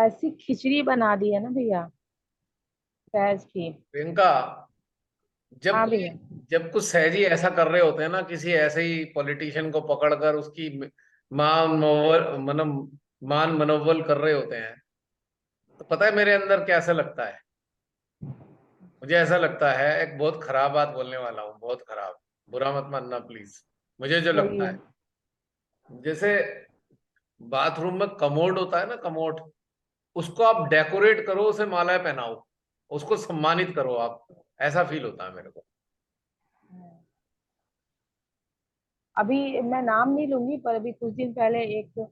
ऐसी खिचड़ी बना दी है ना भैया, सहज की। प्रियंका, जब हाँ कोई भैया। जब कुछ सहजी ऐसा कर रहे होते हैं ना, किसी ऐसे ही पॉलिटिशियन को पकड़कर उसकी मान मनोवल मतलब मान मनोवल कर रहे होते हैं, तो पता है मेरे अंदर कैसा लगता है? मुझे ऐसा लगता है, एक बहुत खराब बात बोलने वाला हूँ, बहुत खराब, बुरा मत मानना प्लीज। मुझे जो लगता बोलिए। है, जैसे बाथरूम में कमोड होता है ना, कमोड, उसको आप डेकोरेट करो, उसे मालाएं पहनाओ, उसको सम्मानित करो आप। ऐसा फील होता है मेरे को। अभी मैं नाम नहीं लूंगी, पर अभी कुछ दिन पहले एक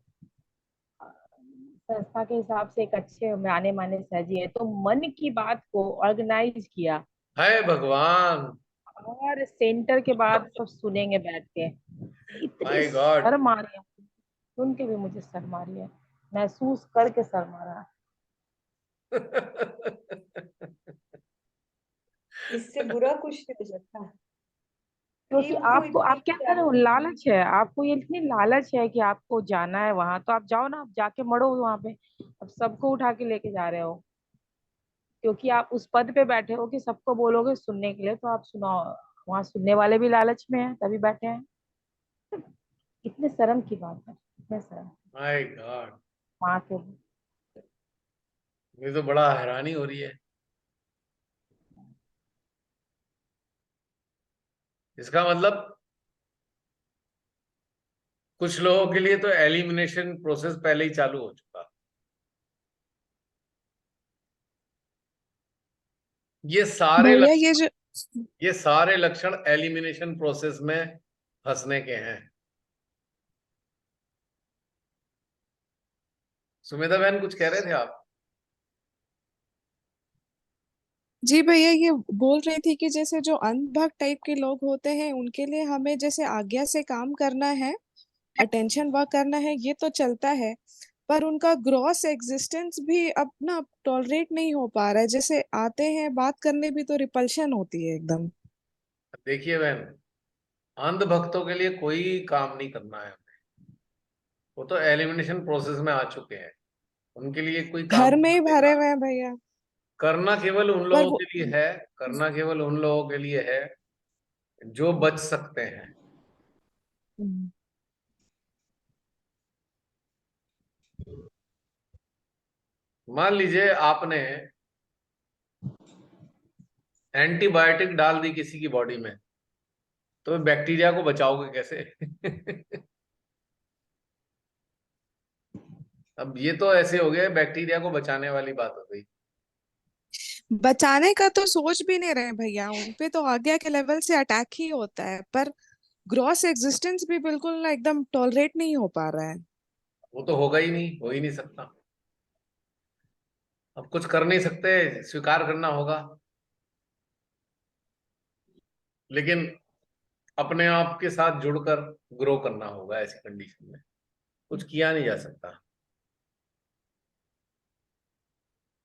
संस्था के हिसाब से एक अच्छे जाने माने सहजी है, तो मन की बात को ऑर्गेनाइज किया। हाय भगवान! और सेंटर के बाद सब सुनेंगे बैठ के। इतनी माय गॉड! शर्म आ रही है, सुन के भी मुझे शर्म आ रही है, महसूस करके शर्म आ रहा है। इससे बुरा कुछ नहीं हो सकता कि क्योंकि उनको आपको, इतनी आप क्या कर रहे हो, इज्जत। लालच है आपको, ये इतनी लालच है कि आपको जाना है वहां, तो आप जाओ ना, आप जाके मरो वहां पे। अब सबको उठा के लेके जा रहे हो, क्योंकि आप उस पद पे बैठे हो कि सबको बोलोगे सुनने के लिए, तो आप सुनाओ। वहां सुनने वाले भी लालच में हैं, तभी बैठे हैं। इतने शर्म की बात है, इतने शर्म। My God! माँ के। मुझे तो बड़ा हैरानी हो रही है। इसका मतलब कुछ लोगों के लिए तो एलिमिनेशन प्रोसेस पहले ही चालू हो चुका। ये सारे भैया ये लक्षण जो ये सारे लक्षण एलिमिनेशन प्रोसेस में फंसने के हैं। सुमेधा बहन, कुछ कह रहे थे आप? जी भैया, ये बोल रही थी कि जैसे जो अंधभक्त टाइप के लोग होते हैं उनके लिए हमें जैसे आज्ञा से काम करना है, अटेंशन वर्क करना है, ये तो चलता है। पर उनका ग्रॉस एग्जिस्टेंस भी अपना टॉलरेट नहीं हो पा रहा है। जैसे आते हैं बात करने भी तो रिपल्शन होती है एकदम। देखिए बहन, अंध भक्तों के लिए कोई काम नहीं करना है। वो तो एलिमिनेशन प्रोसेस में आ चुके हैं, उनके लिए कोई काम घर में नहीं ही करने भरे का। हुए हैं भैया। करना केवल उन पर लोगों वो के लिए है, करना केवल उन लोगों के लिए है जो बच सकते हैं। हम्म। मान लीजिए आपने एंटीबायोटिक डाल दी किसी की बॉडी में, तो बैक्टीरिया को बचाओगे कैसे? अब ये तो ऐसे हो गया, बैक्टीरिया को बचाने वाली बात हो गई। बचाने का तो सोच भी नहीं रहे भैया, उनपे तो आज्ञा के लेवल से अटैक ही होता है। पर ग्रॉस एग्जिस्टेंस भी बिल्कुल ना एकदम टॉलरेट नहीं हो पा रहा है। वो तो होगा ही नहीं, हो ही नहीं सकता। अब कुछ कर नहीं सकते, स्वीकार करना होगा। लेकिन अपने आप के साथ जुड़कर ग्रो करना होगा ऐसी कंडीशन में। कुछ किया नहीं जा सकता।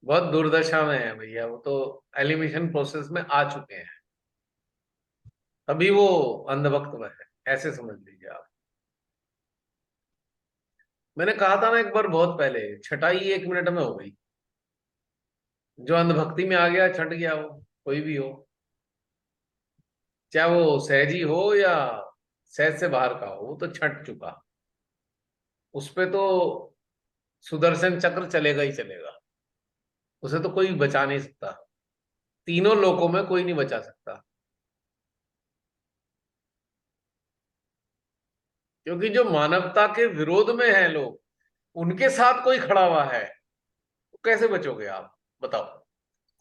बहुत दुर्दशा में है भैया, वो तो एलिमिनेशन प्रोसेस में आ चुके हैं, तभी वो अंधभक्त में है, ऐसे समझ लीजिए आप। मैंने कहा था ना एक बार बहुत पहले, छटाई 1 मिनट में हो गई। जो अंधभक्ति में आ गया, छट गया, वो कोई भी हो, चाहे वो सहजी हो या सहज से बाहर का हो, वो तो छट चुका। उस पे तो सुदर्शन चक्र चलेगा ही चलेगा। उसे तो कोई बचा नहीं सकता, तीनों लोकों में कोई नहीं बचा सकता। क्योंकि जो मानवता के विरोध में है लोग, उनके साथ कोई खड़ा हुआ है, तो कैसे बचोगे आप? बताओ,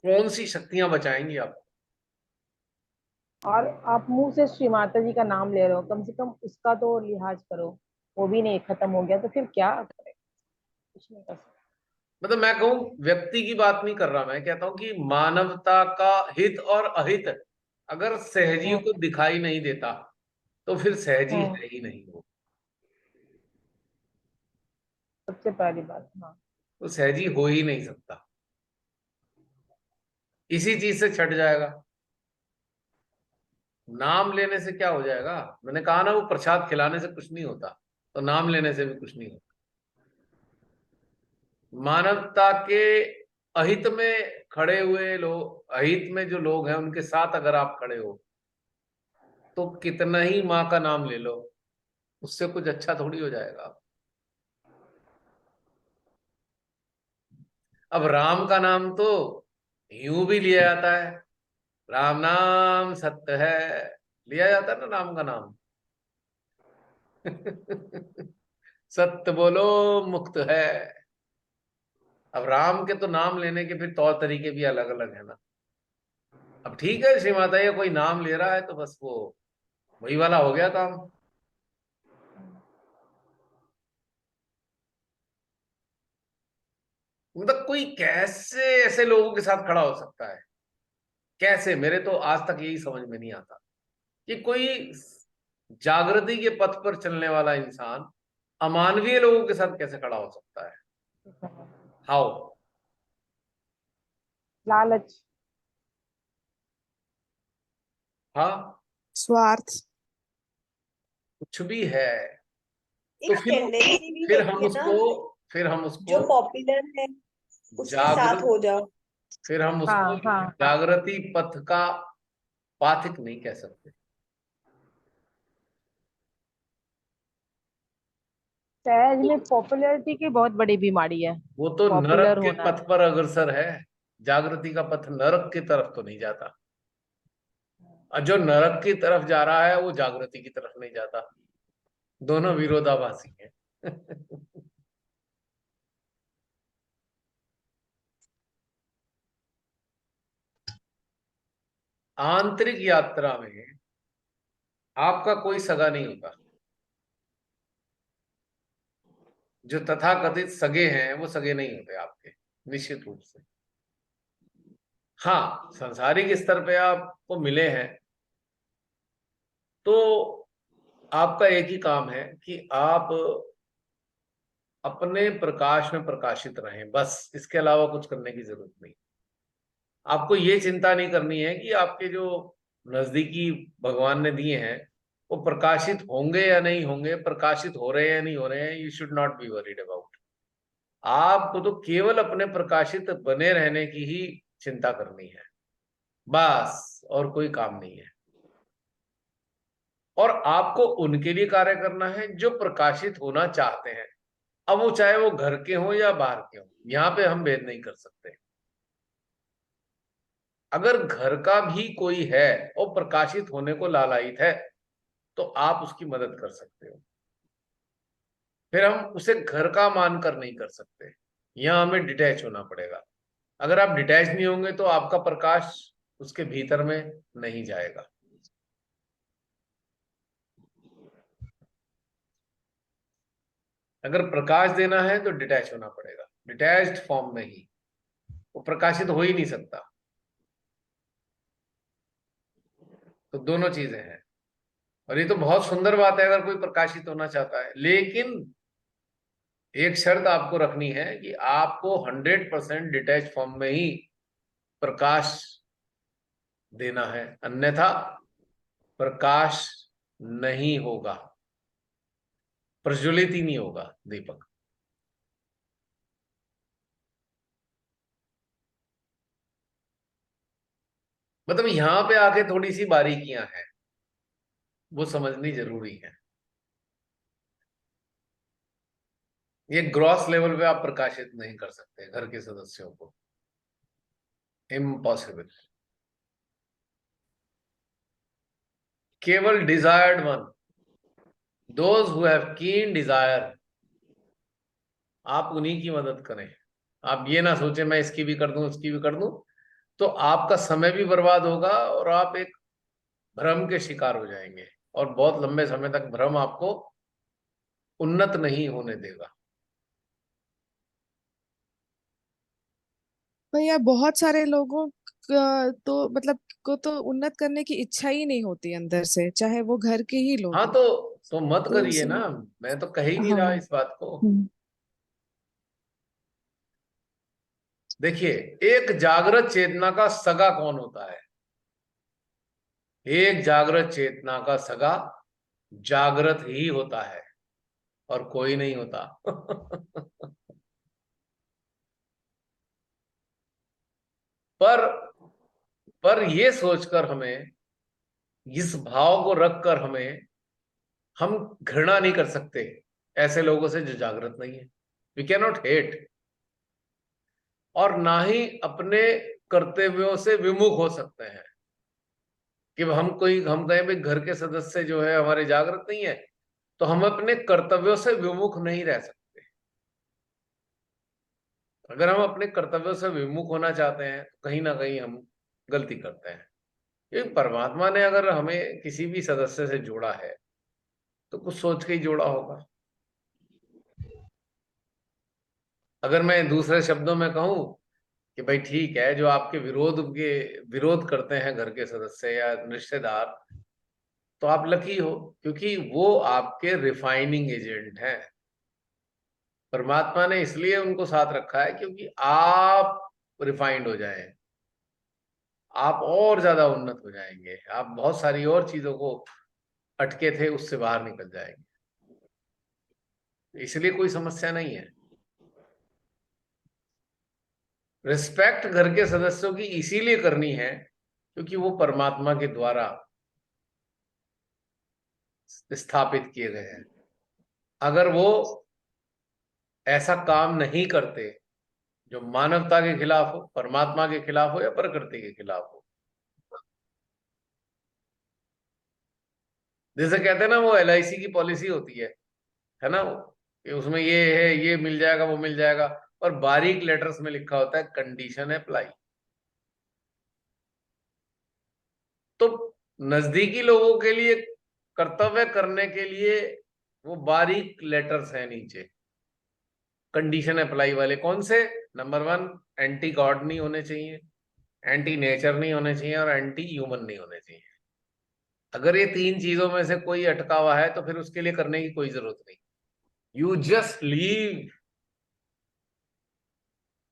कौन सी शक्तियां बचाएंगी आप? और आप मुंह से श्री माता जी का नाम ले रहे हो, कम से कम उसका तो लिहाज करो। वो भी नहीं, खत्म हो गया तो फिर क्या करें, कुछ नहीं कर सकते। मतलब मैं कहूं, व्यक्ति की बात नहीं कर रहा, मैं कहता हूं कि मानवता का हित और अहित अगर सहजी हम्म। को दिखाई नहीं देता, तो फिर सहजी हम्म। है ही नहीं वो। सबसे पहली बात, हाँ। तो सहजी हो ही नहीं सकता, इसी चीज से छट जाएगा। नाम लेने से क्या हो जाएगा? मैंने कहा ना, वो प्रसाद खिलाने से कुछ नहीं होता, तो नाम लेने से भी कुछ नहीं होता। मानवता के अहित में खड़े हुए लोग, अहित में जो लोग हैं उनके साथ अगर आप खड़े हो तो कितना ही माँ का नाम ले लो, उससे कुछ अच्छा थोड़ी हो जाएगा। अब राम का नाम तो यूं भी लिया जाता है, राम नाम सत्य है, लिया जाता है ना राम का नाम। सत्य बोलो मुक्त है। अब राम के तो नाम लेने के फिर तौर तरीके भी अलग अलग है ना। अब ठीक है, श्री माता ये कोई नाम ले रहा है तो बस वो वही वाला हो गया काम। मतलब कोई कैसे ऐसे लोगों के साथ खड़ा हो सकता है? कैसे? मेरे तो आज तक यही समझ में नहीं आता कि कोई जागृति के पथ पर चलने वाला इंसान अमानवीय लोगों के साथ कैसे खड़ा हो सकता है? हाउ? लालच। हाँ, स्वार्थ। कुछ भी है। तो एक टेंडेंसी भी फिर हम रहती है ना, उसको फिर हम उसको जो पॉपुलर है उसके साथ जागृत हो जाओ। फिर हम उसको हाँ हाँ हाँ। जागृति पथ का पाथिक नहीं कह सकते। सहज में पॉपुलैरिटी की बहुत बड़ी बीमारी है, वो तो नरक पॉपुलर के होना। पथ पर अग्रसर है। जागृति का पथ नरक की तरफ तो नहीं जाता, और जो नरक की तरफ जा रहा है वो जागृति की तरफ नहीं जाता। दोनों विरोधाभासी हैं। आंतरिक यात्रा में आपका कोई सगा नहीं होता। जो तथाकथित सगे हैं वो सगे नहीं होते आपके, निश्चित रूप से। हाँ, सांसारिक स्तर पे आपको मिले हैं तो आपका एक ही काम है कि आप अपने प्रकाश में प्रकाशित रहें, बस इसके अलावा कुछ करने की जरूरत नहीं। आपको ये चिंता नहीं करनी है कि आपके जो नजदीकी भगवान ने दिए हैं वो प्रकाशित होंगे या नहीं होंगे, प्रकाशित हो रहे हैं या नहीं हो रहे हैं। You should not be worried about. आपको तो केवल अपने प्रकाशित बने रहने की ही चिंता करनी है, बस, और कोई काम नहीं है। और आपको उनके लिए कार्य करना है जो प्रकाशित होना चाहते हैं। अब वो चाहे वो घर के हों या बाहर के हों, यहाँ पे हम भेद नहीं कर सकते। अगर घर का भी कोई है और प्रकाशित होने को लालायित है तो आप उसकी मदद कर सकते हो। फिर हम उसे घर का मानकर नहीं कर सकते, यहाँ हमें डिटैच होना पड़ेगा। अगर आप डिटैच नहीं होंगे तो आपका प्रकाश उसके भीतर में नहीं जाएगा। अगर प्रकाश देना है तो डिटैच होना पड़ेगा, डिटैच्ड फॉर्म में ही। वो प्रकाशित हो ही नहीं सकता। तो दोनों चीजें हैं। और ये तो बहुत सुंदर बात है अगर कोई प्रकाशित होना चाहता है, लेकिन एक शर्त आपको रखनी है कि आपको 100% डिटैच फॉर्म में ही प्रकाश देना है, अन्यथा प्रकाश नहीं होगा, प्रज्वलित ही नहीं होगा दीपक। मतलब यहां पे आके थोड़ी सी बारीकियां हैं, वो समझनी जरूरी है। ये ग्रॉस लेवल पे आप प्रकाशित नहीं कर सकते घर के सदस्यों को, इम्पॉसिबल। केवल desired one, those who have कीन डिजायर, आप उन्हीं की मदद करें। आप ये ना सोचें मैं इसकी भी कर दूं उसकी भी कर दूं, तो आपका समय भी बर्बाद होगा और आप एक भ्रम के शिकार हो जाएंगे, और बहुत लंबे समय तक भ्रम आपको उन्नत नहीं होने देगा। भैया बहुत सारे लोगों तो मतलब को तो उन्नत करने की इच्छा ही नहीं होती अंदर से, चाहे वो घर के ही लोग हाँ, हो। तो मत तो करिए ना। इसलिए मैं तो कह ही नहीं रहा हाँ। इस बात को। हम्म। देखिए, एक जागृत चेतना का सगा कौन होता है? एक जागृत चेतना का सगा जागृत ही होता है और कोई नहीं होता। पर पर ये सोचकर हमें, इस भाव को रखकर हम घृणा नहीं कर सकते ऐसे लोगों से जो जागृत नहीं है। वी कैन नॉट हेट, और ना ही अपने कर्तव्यों से विमुख हो सकते हैं कि हम कहें भाई घर के सदस्य जो है हमारे जागृत नहीं है, तो हम अपने कर्तव्यों से विमुख नहीं रह सकते। अगर हम अपने कर्तव्यों से विमुख होना चाहते हैं तो कहीं ना कहीं हम गलती करते हैं। क्योंकि परमात्मा ने अगर हमें किसी भी सदस्य से जोड़ा है तो कुछ सोच के ही जोड़ा होगा। अगर मैं दूसरे शब्दों में कहूं कि भाई ठीक है, जो आपके विरोध करते हैं घर के सदस्य या रिश्तेदार, तो आप लकी हो, क्योंकि वो आपके रिफाइनिंग एजेंट हैं। परमात्मा ने इसलिए उनको साथ रखा है क्योंकि आप रिफाइंड हो जाएं, आप और ज्यादा उन्नत हो जाएंगे, आप बहुत सारी और चीजों को अटके थे उससे बाहर निकल जाएंगे। इसलिए कोई समस्या नहीं है। रिस्पेक्ट घर के सदस्यों की इसीलिए करनी है क्योंकि वो परमात्मा के द्वारा स्थापित किए गए हैं। अगर वो ऐसा काम नहीं करते जो मानवता के खिलाफ हो, परमात्मा के खिलाफ हो या प्रकृति के खिलाफ हो, जैसे कहते हैं ना वो LIC की पॉलिसी होती है ना, कि उसमें ये है, ये मिल जाएगा, वो मिल जाएगा, और बारीक लेटर्स में लिखा होता है कंडीशन अप्लाई। तो नजदीकी लोगों के लिए कर्तव्य करने के लिए वो बारीक लेटर्स हैं नीचे, कंडीशन अप्लाई वाले। कौन से? नंबर 1, एंटी गॉड नहीं होने चाहिए, एंटी नेचर नहीं होने चाहिए, और एंटी ह्यूमन नहीं होने चाहिए। अगर ये 3 चीजों में से कोई अटका हुआ है तो फिर उसके लिए करने की कोई जरूरत नहीं, यू जस्ट लीव।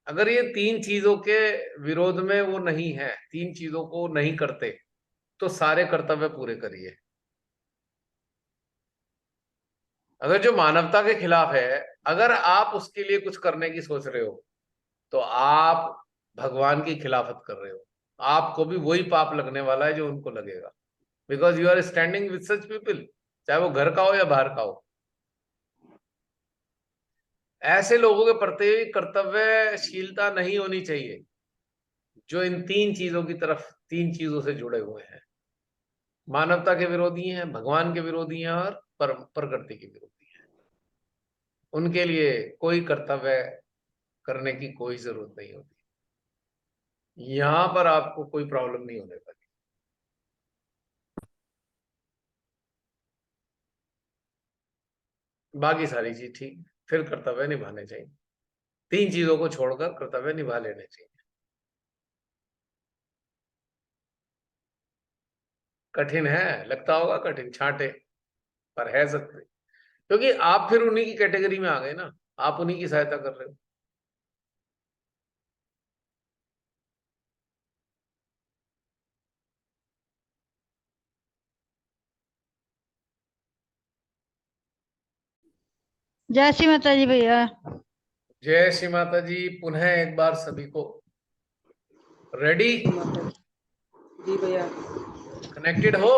अगर ये 3 चीजों के विरोध में वो नहीं है, 3 चीजों को नहीं करते, तो सारे कर्तव्य पूरे करिए। अगर जो मानवता के खिलाफ है, अगर आप उसके लिए कुछ करने की सोच रहे हो, तो आप भगवान की खिलाफत कर रहे हो। आपको भी वही पाप लगने वाला है जो उनको लगेगा, because you are standing with such people, चाहे वो घर का हो या बाहर का हो। ऐसे लोगों के प्रति कर्तव्यशीलता नहीं होनी चाहिए जो इन 3 चीजों की तरफ, 3 चीजों से जुड़े हुए हैं। मानवता के विरोधी हैं, भगवान के विरोधी हैं, और प्रकृति के विरोधी हैं। उनके लिए कोई कर्तव्य करने की कोई जरूरत नहीं होती। यहां पर आपको कोई प्रॉब्लम नहीं होने वाली। बाकी सारी चीज ठीक, फिर कर्तव्य निभाने चाहिए। 3 चीजों को छोड़कर कर्तव्य निभा लेने चाहिए। कठिन है, लगता होगा कठिन, छांटे, पर है सत्य। क्योंकि आप फिर उन्हीं की कैटेगरी में आ गए ना, आप उन्हीं की सहायता कर रहे हो। जय श्री माता जी भैया। जय श्री माता जी। पुनः एक बार सभी को रेडी, माता जी भैया। कनेक्टेड हो?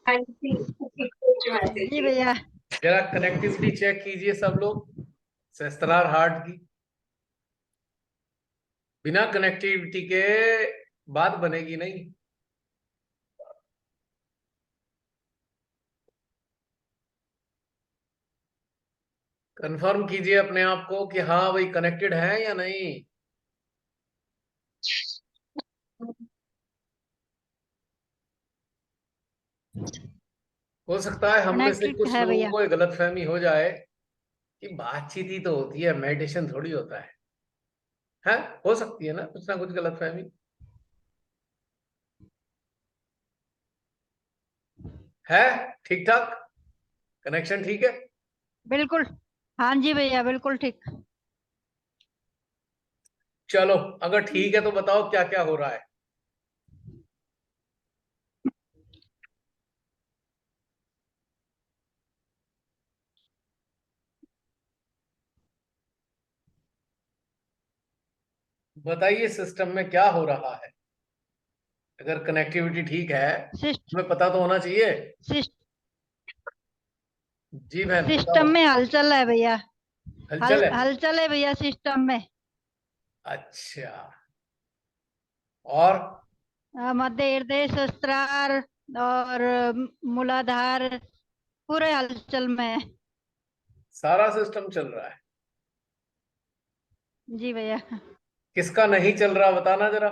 हाँ जी जी भैया। जरा कनेक्टिविटी चेक कीजिए सब लोग, सहस्त्रार हार्ट की। बिना कनेक्टिविटी के बात बनेगी नहीं। कंफर्म कीजिए अपने आप को कि हाँ भाई कनेक्टेड है या नहीं। हो सकता है हम में से कनेक्टेड कुछ है लोगों भैया। को ये गलतफहमी हो जाए कि बातचीत ही तो होती है, मेडिटेशन थोड़ी होता है? हो सकती है ना कुछ गलतफहमी। है ठीक ठाक, कनेक्शन ठीक है? बिल्कुल। हाँ जी भैया, बिल्कुल ठीक। चलो, अगर ठीक है तो बताओ क्या क्या हो रहा है। बताइए सिस्टम में क्या हो रहा है। अगर कनेक्टिविटी ठीक है, सिस्ट, हमें पता तो होना चाहिए। सिस्ट, जी बहन सिस्टम बताओ। में हलचल है भैया। हलचल है। हलचल है भैया सिस्टम में। अच्छा। और मध्य हृदय सहस्त्रार और मूलाधार पूरे हलचल में है। सारा सिस्टम चल रहा है। जी भैया। किसका नहीं चल रहा बताना जरा।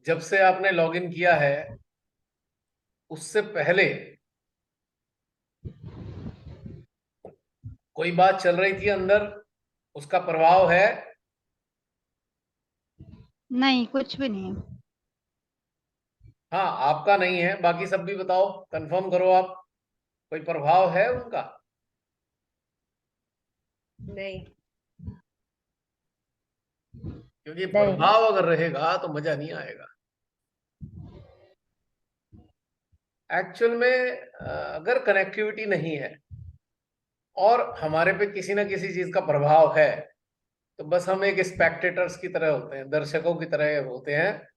जब से आपने लॉगिन किया है उससे पहले कोई बात चल रही थी अंदर, उसका प्रभाव है? नहीं, कुछ भी नहीं है। हाँ, आपका नहीं है, बाकी सब भी बताओ, कंफर्म करो आप। कोई प्रभाव है उनका? नहीं। क्योंकि नहीं। प्रभाव अगर रहेगा तो मजा नहीं आएगा। एक्चुअल में अगर कनेक्टिविटी नहीं है और हमारे पे किसी ना किसी चीज का प्रभाव है, तो बस हम एक स्पेक्टेटर्स की तरह होते हैं, दर्शकों की तरह होते हैं,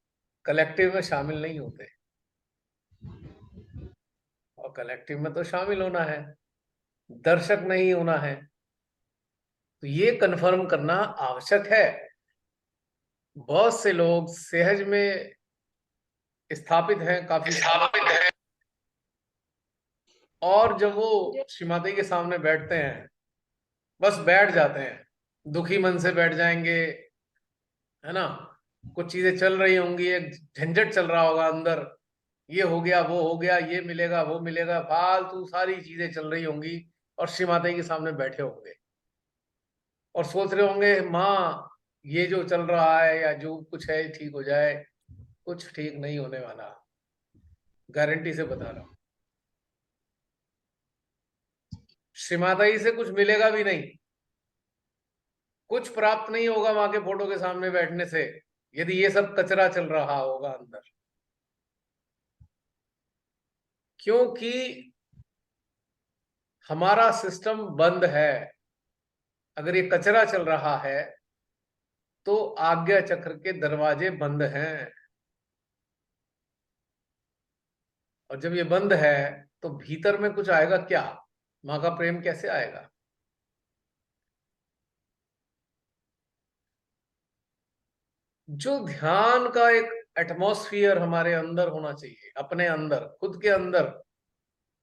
कलेक्टिव में शामिल नहीं होते। और कलेक्टिव में तो शामिल होना है, दर्शक नहीं होना है। तो ये कंफर्म करना आवश्यक है। बहुत से लोग सहज में स्थापित हैं काफी सालों से, और जब वो श्रीमती के सामने बैठते हैं बस बैठ जाते हैं, दुखी मन से बैठ जाएंगे, है ना। कुछ चीजें चल रही होंगी, एक झंझट चल रहा होगा अंदर, ये हो गया वो हो गया, ये मिलेगा वो मिलेगा, फालतू सारी चीजें चल रही होंगी, और श्रीमाता के सामने बैठे होंगे और सोच रहे होंगे माँ ये जो चल रहा है या जो कुछ है ठीक हो जाए। कुछ ठीक नहीं होने वाला, गारंटी से बता रहा हूं। श्रीमाता जी से कुछ मिलेगा भी नहीं, कुछ प्राप्त नहीं होगा माँ के फोटो के सामने बैठने से, यदि ये सब कचरा चल रहा होगा अंदर। क्योंकि हमारा सिस्टम बंद है। अगर ये कचरा चल रहा है तो आज्ञा चक्र के दरवाजे बंद हैं, और जब ये बंद है तो भीतर में कुछ आएगा क्या? माँ का प्रेम कैसे आएगा? जो ध्यान का एक एटमॉस्फियर हमारे अंदर होना चाहिए, अपने अंदर खुद के अंदर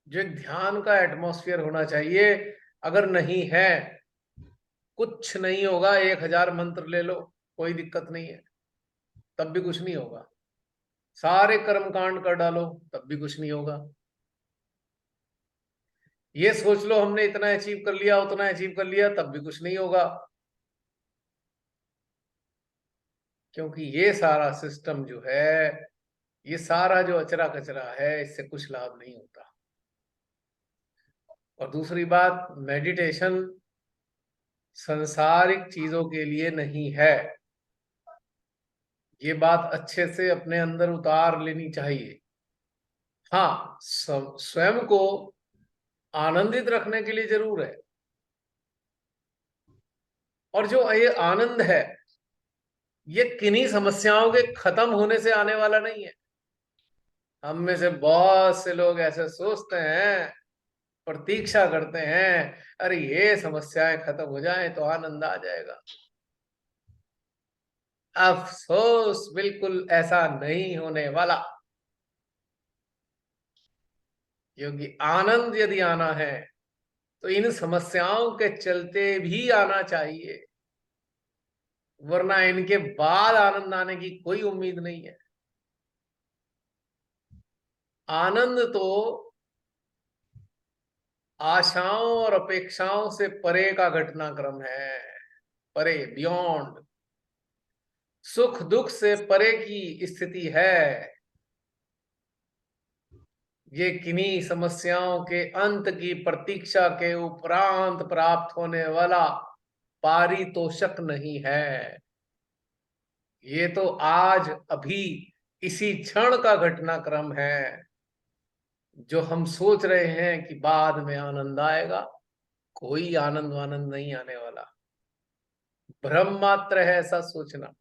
जो एक ध्यान का एटमॉस्फियर होना चाहिए, अगर नहीं है कुछ नहीं होगा। 1000 मंत्र ले लो, कोई दिक्कत नहीं है, तब भी कुछ नहीं होगा। सारे कर्म कांड कर डालो, तब भी कुछ नहीं होगा। ये सोच लो हमने इतना अचीव कर लिया उतना अचीव कर लिया, तब भी कुछ नहीं होगा। क्योंकि ये सारा सिस्टम जो है, ये सारा जो अचरा कचरा है, इससे कुछ लाभ नहीं होता। और दूसरी बात, मेडिटेशन संसारिक चीजों के लिए नहीं है। ये बात अच्छे से अपने अंदर उतार लेनी चाहिए। हाँ, स्वयं को आनंदित रखने के लिए जरूर है। और जो ये आनंद है, ये किन्हीं समस्याओं के खत्म होने से आने वाला नहीं है। हम में से बहुत से लोग ऐसे सोचते हैं, प्रतीक्षा करते हैं, अरे ये समस्याएं खत्म हो जाएं तो आनंद आ जाएगा। अफसोस, बिल्कुल ऐसा नहीं होने वाला। क्योंकि आनंद यदि आना है तो इन समस्याओं के चलते भी आना चाहिए, वरना इनके बाद आनंद आने की कोई उम्मीद नहीं है। आनंद तो आशाओं और अपेक्षाओं से परे का घटनाक्रम है, परे, बियॉन्ड। सुख दुख से परे की स्थिति है। ये किन्हीं समस्याओं के अंत की प्रतीक्षा के उपरांत प्राप्त होने वाला पारितोषक नहीं है। ये तो आज अभी इसी क्षण का घटनाक्रम है जो हम सोच रहे हैं कि बाद में आनंद आएगा। कोई आनंद वानंद नहीं आने वाला, भ्रम मात्र है ऐसा सोचना।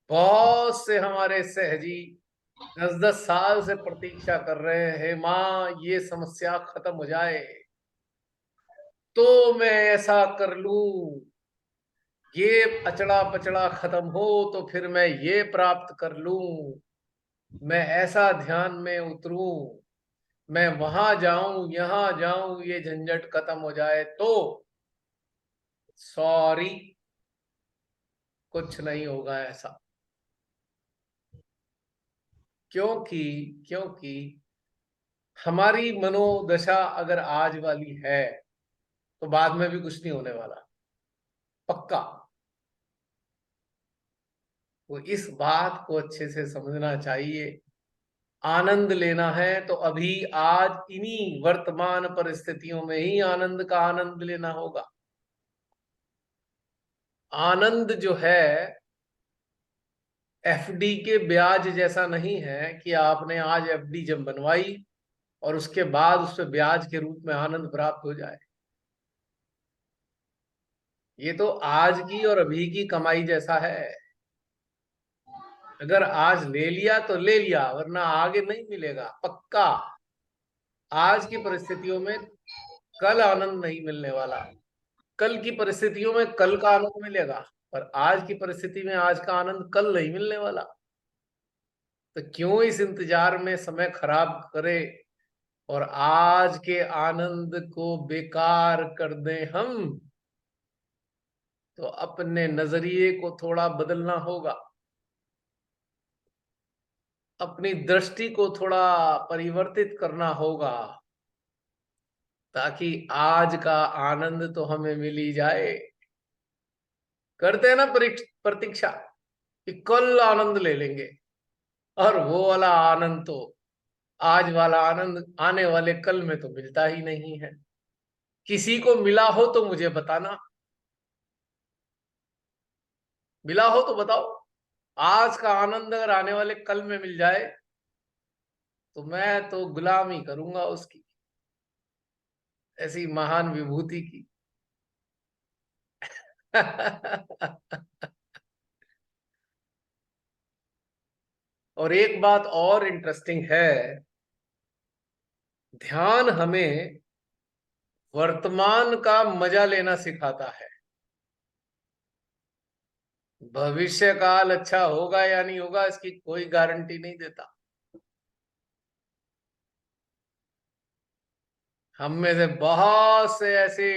बहुत से हमारे सहजी 10-10 साल से प्रतीक्षा कर रहे हैं, माँ ये समस्या खत्म हो जाए तो मैं ऐसा कर लूं, ये अचड़ा पचड़ा खत्म हो तो फिर मैं ये प्राप्त कर लूं, मैं ऐसा ध्यान में उतरूं, मैं वहां जाऊं यहां जाऊं, ये झंझट खत्म हो जाए तो। सॉरी, कुछ नहीं होगा ऐसा। क्योंकि क्योंकि हमारी मनोदशा अगर आज वाली है तो बाद में भी कुछ नहीं होने वाला, पक्का। तो इस बात को अच्छे से समझना चाहिए। आनंद लेना है तो अभी आज इन्हीं वर्तमान परिस्थितियों में ही आनंद का आनंद लेना होगा। आनंद जो है एफडी के ब्याज जैसा नहीं है कि आपने आज एफडी जब बनवाई और उसके बाद उस पर ब्याज के रूप में आनंद प्राप्त हो जाए। ये तो आज की और अभी की कमाई जैसा है। अगर आज ले लिया तो ले लिया, वरना आगे नहीं मिलेगा, पक्का। आज की परिस्थितियों में कल आनंद नहीं मिलने वाला। कल की परिस्थितियों में कल का आनंद मिलेगा, पर आज की परिस्थिति में आज का आनंद कल नहीं मिलने वाला। तो क्यों इस इंतजार में समय खराब करे और आज के आनंद को बेकार कर दें हम। तो अपने नजरिए को थोड़ा बदलना होगा, अपनी दृष्टि को थोड़ा परिवर्तित करना होगा, ताकि आज का आनंद तो हमें मिल ही जाए। करते हैं ना प्रतीक्षा कि कल आनंद ले लेंगे, और वो वाला आनंद तो, आज वाला आनंद आने वाले कल में तो मिलता ही नहीं है। किसी को मिला हो तो मुझे बताना, मिला हो तो बताओ। आज का आनंद अगर आने वाले कल में मिल जाए तो मैं तो गुलामी करूंगा उसकी, ऐसी महान विभूति की। और एक बात और इंटरेस्टिंग है, ध्यान हमें वर्तमान का मजा लेना सिखाता है। भविष्य काल अच्छा होगा या नहीं होगा इसकी कोई गारंटी नहीं देता। हम में से बहुत से ऐसे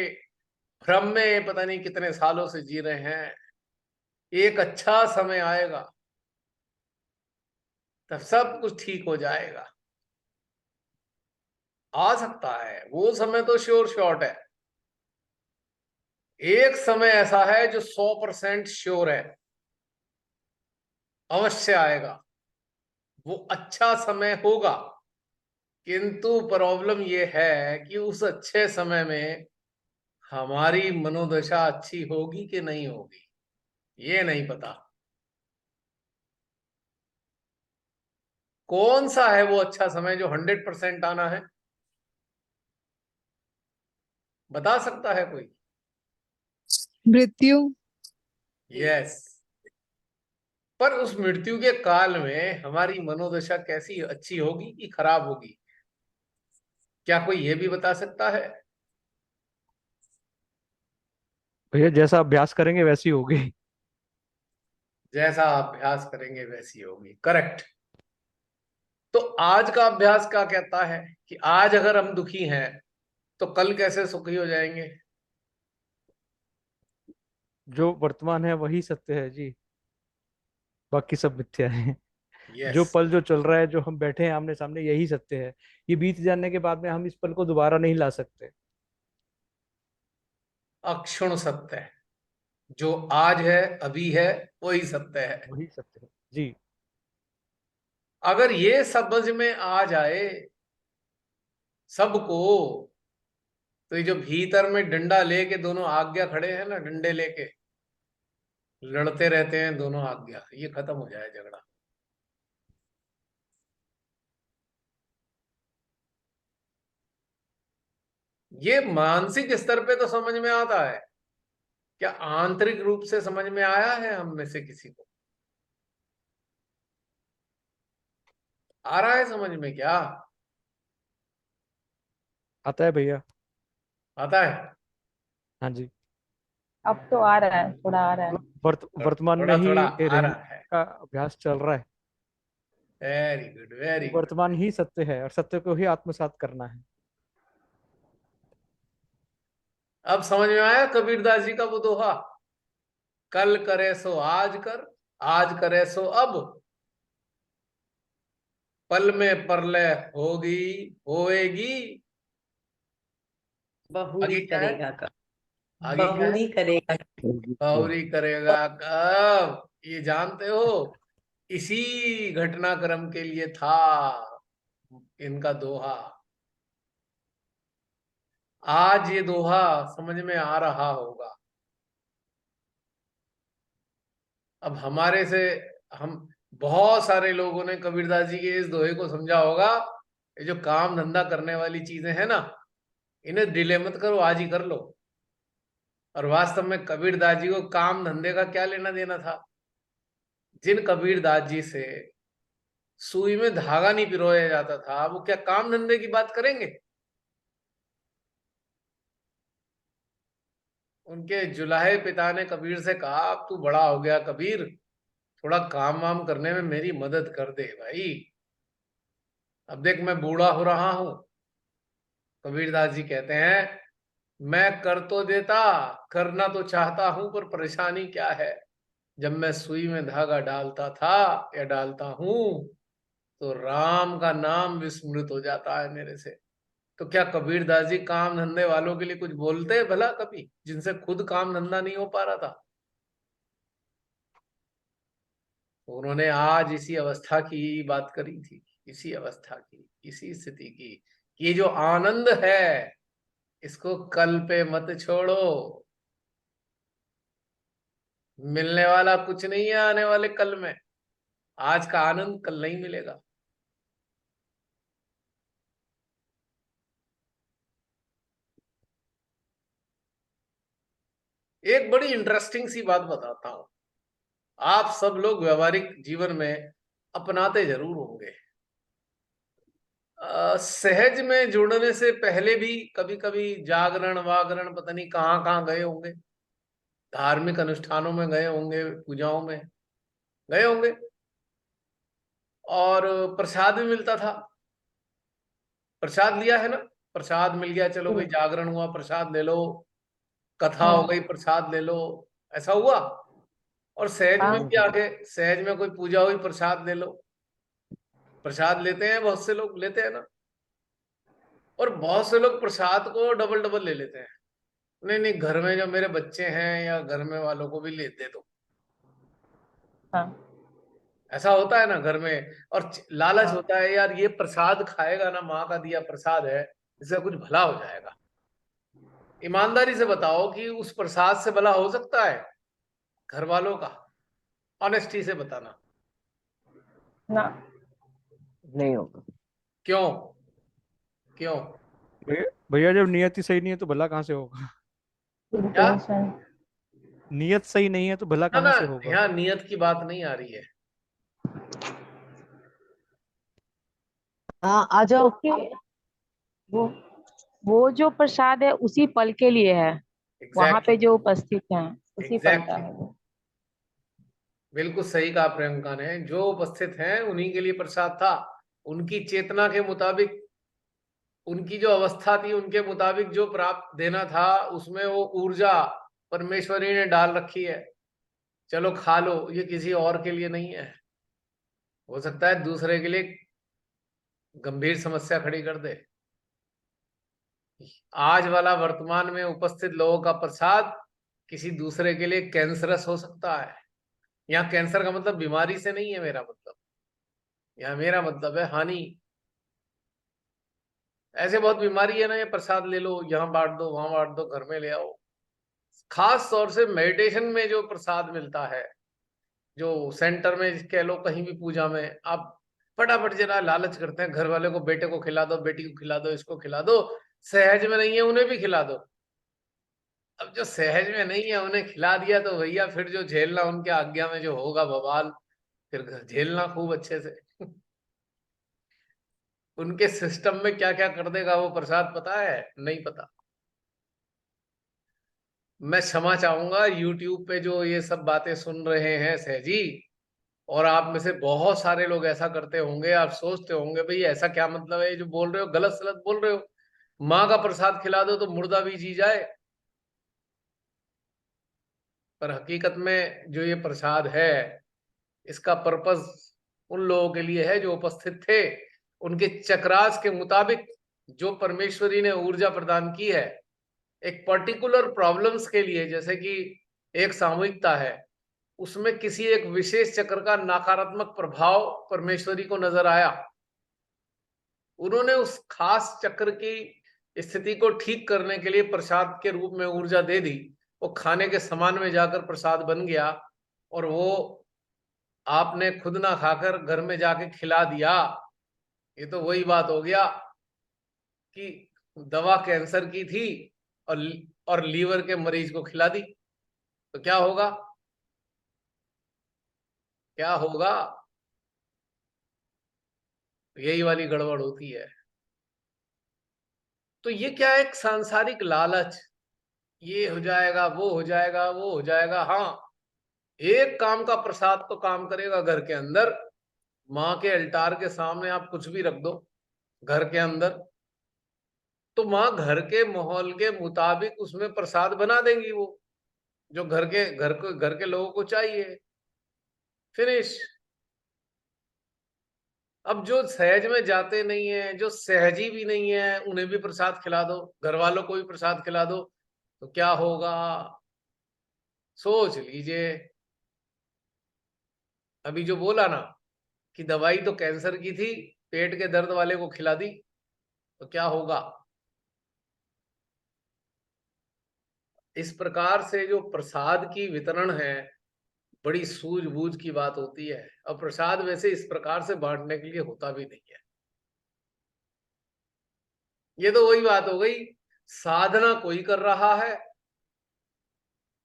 भ्रम में पता नहीं कितने सालों से जी रहे हैं। एक अच्छा समय आएगा तब सब कुछ ठीक हो जाएगा। आ सकता है वो समय, तो श्योर शॉट है। एक समय ऐसा है जो 100% श्योर है, अवश्य आएगा, वो अच्छा समय होगा। किंतु प्रॉब्लम ये है कि उस अच्छे समय में हमारी मनोदशा अच्छी होगी कि नहीं होगी, ये नहीं पता। कौन सा है वो अच्छा समय जो 100% आना है, बता सकता है कोई? मृत्यु। यस। पर उस मृत्यु के काल में हमारी मनोदशा कैसी, अच्छी होगी कि खराब होगी, क्या कोई ये भी बता सकता है? भैया जैसा अभ्यास करेंगे वैसी होगी। जैसा अभ्यास करेंगे वैसी होगी, करेक्ट। तो आज का अभ्यास क्या कहता है कि आज अगर हम दुखी हैं तो कल कैसे सुखी हो जाएंगे? जो वर्तमान है वही सत्य है जी, बाकी सब मिथ्या है। जो यस। पल जो चल रहा है, जो हम बैठे हैं आमने सामने, यही सत्य है। ये बीत जाने के बाद में हम इस पल को दोबारा नहीं ला सकते। अक्षुण सत्य है, जो आज है अभी है वही सत्य है। वही सत्य है जी। अगर ये समझ में आ जाए सबको, तो ये जो भीतर में डंडा लेके दोनों आज्ञा खड़े हैं ना, डंडे लेके, लड़ते रहते हैं दोनों आज्ञा, ये खत्म हो जाए झगड़ा। ये मानसिक स्तर पे तो समझ में आता है, क्या आंतरिक रूप से समझ में आया है हम में से किसी को? आ रहा है समझ में क्या? आता है भैया। आता है? हाँ जी। अब तो आ रहा है, थोड़ा आ रहा है। वर्तमान में थोड़ा ही थोड़ा आ रहने रहा है। का अभ्यास चल रहा है। Very good, very good. वर्तमान ही सत्य है और सत्य को ही आत्मसात करना है। अब समझ में आया कबीरदास जी का वो दोहा, कल करे सो आज कर, आज करे सो अब, पल में परलय होगी होएगी। बहुरी आगे क्या है? करेगा का, आगे क्या है? बहुरी करेगा। गौरी करेगा कब, ये जानते हो? इसी घटनाक्रम के लिए था इनका दोहा। आज ये दोहा समझ में आ रहा होगा। अब हमारे से, हम बहुत सारे लोगों ने कबीरदास जी के इस दोहे को समझा होगा, ये जो काम धंधा करने वाली चीजें हैं ना, इन्हें डिले मत करो, आज ही कर लो। और वास्तव में कबीरदास जी को काम धंधे का क्या लेना देना था? जिन कबीरदास जी से सुई में धागा नहीं पिरोया जाता था, वो क्या काम धंधे की बात करेंगे? उनके जुलाहे पिता ने कबीर से कहा, अब तू बड़ा हो गया कबीर, थोड़ा काम वाम करने में मेरी मदद कर दे भाई, अब देख मैं बूढ़ा हो रहा हूं। कबीरदास जी कहते हैं, मैं कर तो देता, करना तो चाहता हूं, पर परेशानी क्या है, जब मैं सुई में धागा डालता था या डालता हूं, तो राम का नाम विस्मृत हो जाता है मेरे से। तो क्या कबीरदास जी काम धंधे वालों के लिए कुछ बोलते हैं भला कभी, जिनसे खुद काम धंधा नहीं हो पा रहा था? तो उन्होंने आज इसी अवस्था की बात करी थी, इसी अवस्था की, इसी स्थिति की, ये जो आनंद है इसको कल पे मत छोड़ो। मिलने वाला कुछ नहीं है आने वाले कल में, आज का आनंद कल नहीं मिलेगा। एक बड़ी इंटरेस्टिंग सी बात बताता हूं, आप सब लोग व्यवहारिक जीवन में अपनाते जरूर होंगे। सहज में जुड़ने से पहले भी कभी कभी जागरण वागरण पता नहीं कहाँ कहाँ गए होंगे, धार्मिक अनुष्ठानों में गए होंगे, पूजाओं में गए होंगे, और प्रसाद भी मिलता था। प्रसाद लिया है ना, प्रसाद मिल गया, चलो भाई जागरण हुआ प्रसाद ले लो, कथा हो गई प्रसाद ले लो, ऐसा हुआ। और सहज में भी आके, सहज में कोई पूजा हुई प्रसाद ले लो, प्रसाद लेते हैं, बहुत से लोग लेते हैं ना। और बहुत से लोग प्रसाद को डबल डबल ले लेते हैं, नहीं नहीं घर में जो मेरे बच्चे हैं या घर में वालों को भी ले दे दो। हाँ ऐसा होता है ना घर में, और लालच हाँ। होता है यार, ये प्रसाद खाएगा ना, माँ का दिया प्रसाद है, इससे कुछ भला हो जाएगा। ईमानदारी से बताओ कि उस प्रसाद से भला हो सकता है घर वालों का? ऑनेस्टी से बताना। ना, नहीं होगा। क्यों? क्यों? भैया भैया, जब नियत ही सही नहीं है तो भला कहाँ से होगा? क्या? इंटेंशन। नियत सही नहीं है तो भला ना कहाँ ना, से होगा? यहाँ नियत की बात नहीं आ रही है। हाँ आ जाओ। क्योंकि वो वो जो प्रसाद है उसी पल के लिए है, वहां पे एग्जैक्टली, जो उपस्थित हैं उसी पल का एग्जैक्टली, है वो। बिल्कुल सही कहा प्रियंका ने, जो उपस्थित हैं उन्हीं के लिए प्रसाद था। उनकी चेतना के मुताबिक, उनकी जो अवस्था थी उनके मुताबिक जो प्राप्त देना था, उसमें वो ऊर्जा परमेश्वरी ने डाल रखी है। चलो खा लो, ये किसी और के लिए नहीं है, हो सकता है दूसरे के लिए गंभीर समस्या खड़ी कर दे। आज वाला वर्तमान में उपस्थित लोगों का प्रसाद किसी दूसरे के लिए कैंसरस हो सकता है। यहाँ कैंसर का मतलब बीमारी से नहीं है मेरा मतलब, यहाँ मेरा मतलब है हानि। ऐसे बहुत बीमारी है ना, ये प्रसाद ले लो, यहाँ बांट दो वहां बांट दो, घर में ले आओ, खास तौर से मेडिटेशन में जो प्रसाद मिलता है, जो सेंटर में कह लो, कहीं भी पूजा में, आप फटाफट जरा लालच करते हैं, घर वाले को, बेटे को खिला दो, बेटी को खिला दो, इसको खिला दो, सहज में नहीं है उन्हें भी खिला दो। अब जो सहज में नहीं है उन्हें खिला दिया तो भैया फिर जो झेलना उनके आज्ञा में जो होगा बवाल, फिर झेलना खूब अच्छे से। उनके सिस्टम में क्या क्या कर देगा वो प्रसाद पता है? नहीं पता। मैं क्षमा चाहूंगा यूट्यूब पे जो ये सब बातें सुन रहे हैं सहजी, और आप में से बहुत सारे लोग ऐसा करते होंगे, आप सोचते होंगे भाई ऐसा क्या मतलब है, ये जो बोल रहे हो गलत सलत बोल रहे हो, माँ का प्रसाद खिला दो तो मुर्दा भी जी जाए। पर हकीकत में जो ये प्रसाद है, इसका पर्पस उन लोगों के लिए है जो उपस्थित थे, उनके चक्रास के मुताबिक जो परमेश्वरी ने ऊर्जा प्रदान की है एक पर्टिकुलर प्रॉब्लम्स के लिए, जैसे कि एक सामूहिकता है, उसमें किसी एक विशेष चक्र का नकारात्मक प्रभाव परमेश्वरी को नजर आया, उन्होंने उस खास चक्र की स्थिति को ठीक करने के लिए प्रसाद के रूप में ऊर्जा दे दी। वो खाने के समान में जाकर प्रसाद बन गया, और वो आपने खुद ना खाकर घर में जाके खिला दिया। ये तो वही बात हो गया कि दवा कैंसर की थी और लीवर के मरीज को खिला दी, तो क्या होगा? क्या होगा? यही वाली गड़बड़ होती है। तो ये क्या, एक सांसारिक लालच, ये हो जाएगा, वो हो जाएगा, वो हो जाएगा। हाँ, एक काम का प्रसाद तो काम करेगा घर के अंदर। माँ के अल्टार के सामने आप कुछ भी रख दो घर के अंदर, तो माँ घर के माहौल के मुताबिक उसमें प्रसाद बना देंगी, वो जो घर के लोगों को चाहिए। फिनिश। अब जो सहज में जाते नहीं है, जो सहजी भी नहीं है, उन्हें भी प्रसाद खिला दो, घर वालों को भी प्रसाद खिला दो, तो क्या होगा? सोच लीजिए। अभी जो बोला ना कि दवाई तो कैंसर की थी, पेट के दर्द वाले को खिला दी, तो क्या होगा? इस प्रकार से जो प्रसाद की वितरण है, बड़ी सूझबूझ की बात होती है। और प्रसाद वैसे इस प्रकार से बांटने के लिए होता भी नहीं है। ये तो वही बात हो गई, साधना कोई कर रहा है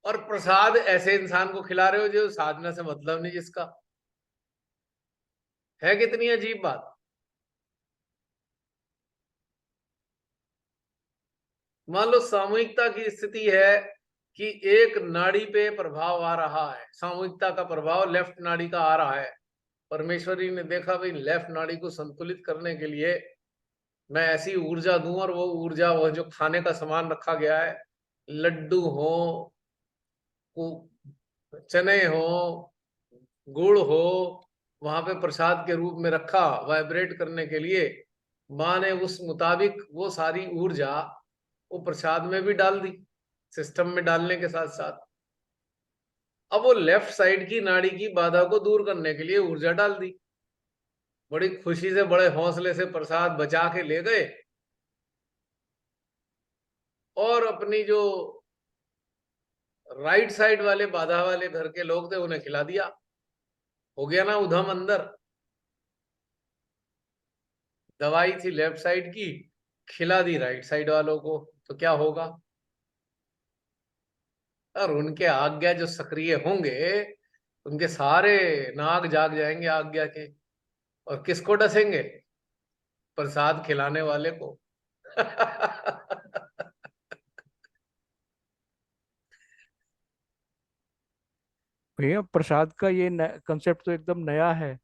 और प्रसाद ऐसे इंसान को खिला रहे हो जो साधना से मतलब नहीं जिसका। है कितनी अजीब बात। मान लो सामूहिकता की स्थिति है कि एक नाड़ी पे प्रभाव आ रहा है, सामूहिकता का प्रभाव लेफ्ट नाड़ी का आ रहा है। परमेश्वरी ने देखा भाई लेफ्ट नाड़ी को संतुलित करने के लिए मैं ऐसी ऊर्जा दूं, और वो ऊर्जा, वो जो खाने का सामान रखा गया है, लड्डू हो, चने हो, गुड़ हो, वहां पे प्रसाद के रूप में रखा वाइब्रेट करने के लिए। माँ ने उस मुताबिक वो सारी ऊर्जा वो प्रसाद में भी डाल दी, सिस्टम में डालने के साथ साथ। अब वो लेफ्ट साइड की नाड़ी की बाधा को दूर करने के लिए ऊर्जा डाल दी। बड़ी खुशी से, बड़े हौसले से प्रसाद बचा के ले गए, और अपनी जो राइट साइड वाले बाधा वाले घर के लोग थे उन्हें खिला दिया। हो गया ना उधम अंदर। दवाई थी लेफ्ट साइड की, खिला दी राइट साइड वालों को, तो क्या होगा? और उनके आज्ञा जो सक्रिय होंगे, उनके सारे नाग जाग जाएंगे आज्ञा के, और किसको डसेंगे? प्रसाद खिलाने वाले को। भैया प्रसाद का ये कंसेप्ट तो एकदम नया है,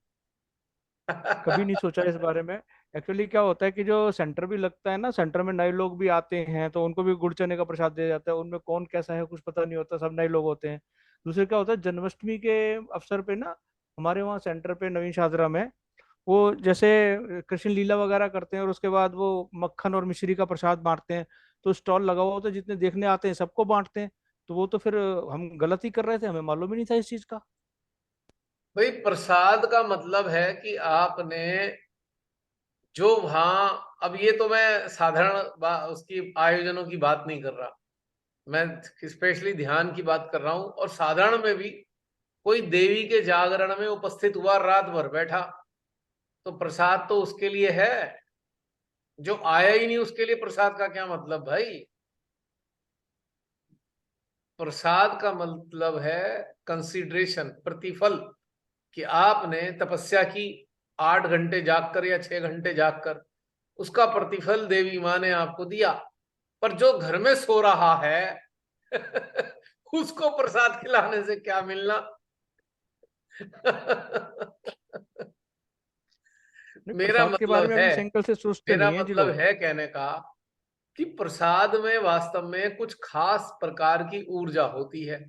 कभी नहीं सोचा इस बारे में। एक्चुअली क्या होता है कि जो सेंटर भी लगता है ना, सेंटर में नए लोग भी आते हैं तो उनको भी गुड़ चने का प्रसाद दिया जाता है। उनमें कौन कैसा है कुछ पता नहीं होता, सब नए लोग होते हैं। दूसरे क्या होता है, जन्माष्टमी के अवसर पे ना, हमारे वहाँ सेंटर पे नवीन शाहजरा में, वो जैसे कृष्ण लीला वगैरह करते हैं और उसके बाद वो मक्खन और मिश्री का प्रसाद बांटते हैं। तो स्टॉल लगा हुआ होता है, जितने देखने आते हैं सबको बांटते हैं। तो वो तो फिर हम गलत ही कर रहे थे, हमें मालूम ही नहीं था इस चीज का। भाई प्रसाद का मतलब है कि आपने जो वहां, अब ये तो मैं साधारण उसकी आयोजनों की बात नहीं कर रहा, मैं स्पेशली ध्यान की बात कर रहा हूं, और साधारण में भी कोई देवी के जागरण में उपस्थित हुआ, रात भर बैठा, तो प्रसाद तो उसके लिए है। जो आया ही नहीं उसके लिए प्रसाद का क्या मतलब भाई? प्रसाद का मतलब है कंसीडरेशन, प्रतिफल, कि आपने तपस्या की 8 घंटे जागकर या 6 घंटे जागकर, उसका प्रतिफल देवी माँ ने आपको दिया। पर जो घर में सो रहा है उसको प्रसाद खिलाने से क्या मिलना? मेरा प्रसाद के बारे मतलब में हम है इस एंगल से सोचते मेरा नहीं है जी मतलब लोग। है कहने का कि प्रसाद में वास्तव में कुछ खास प्रकार की ऊर्जा होती है।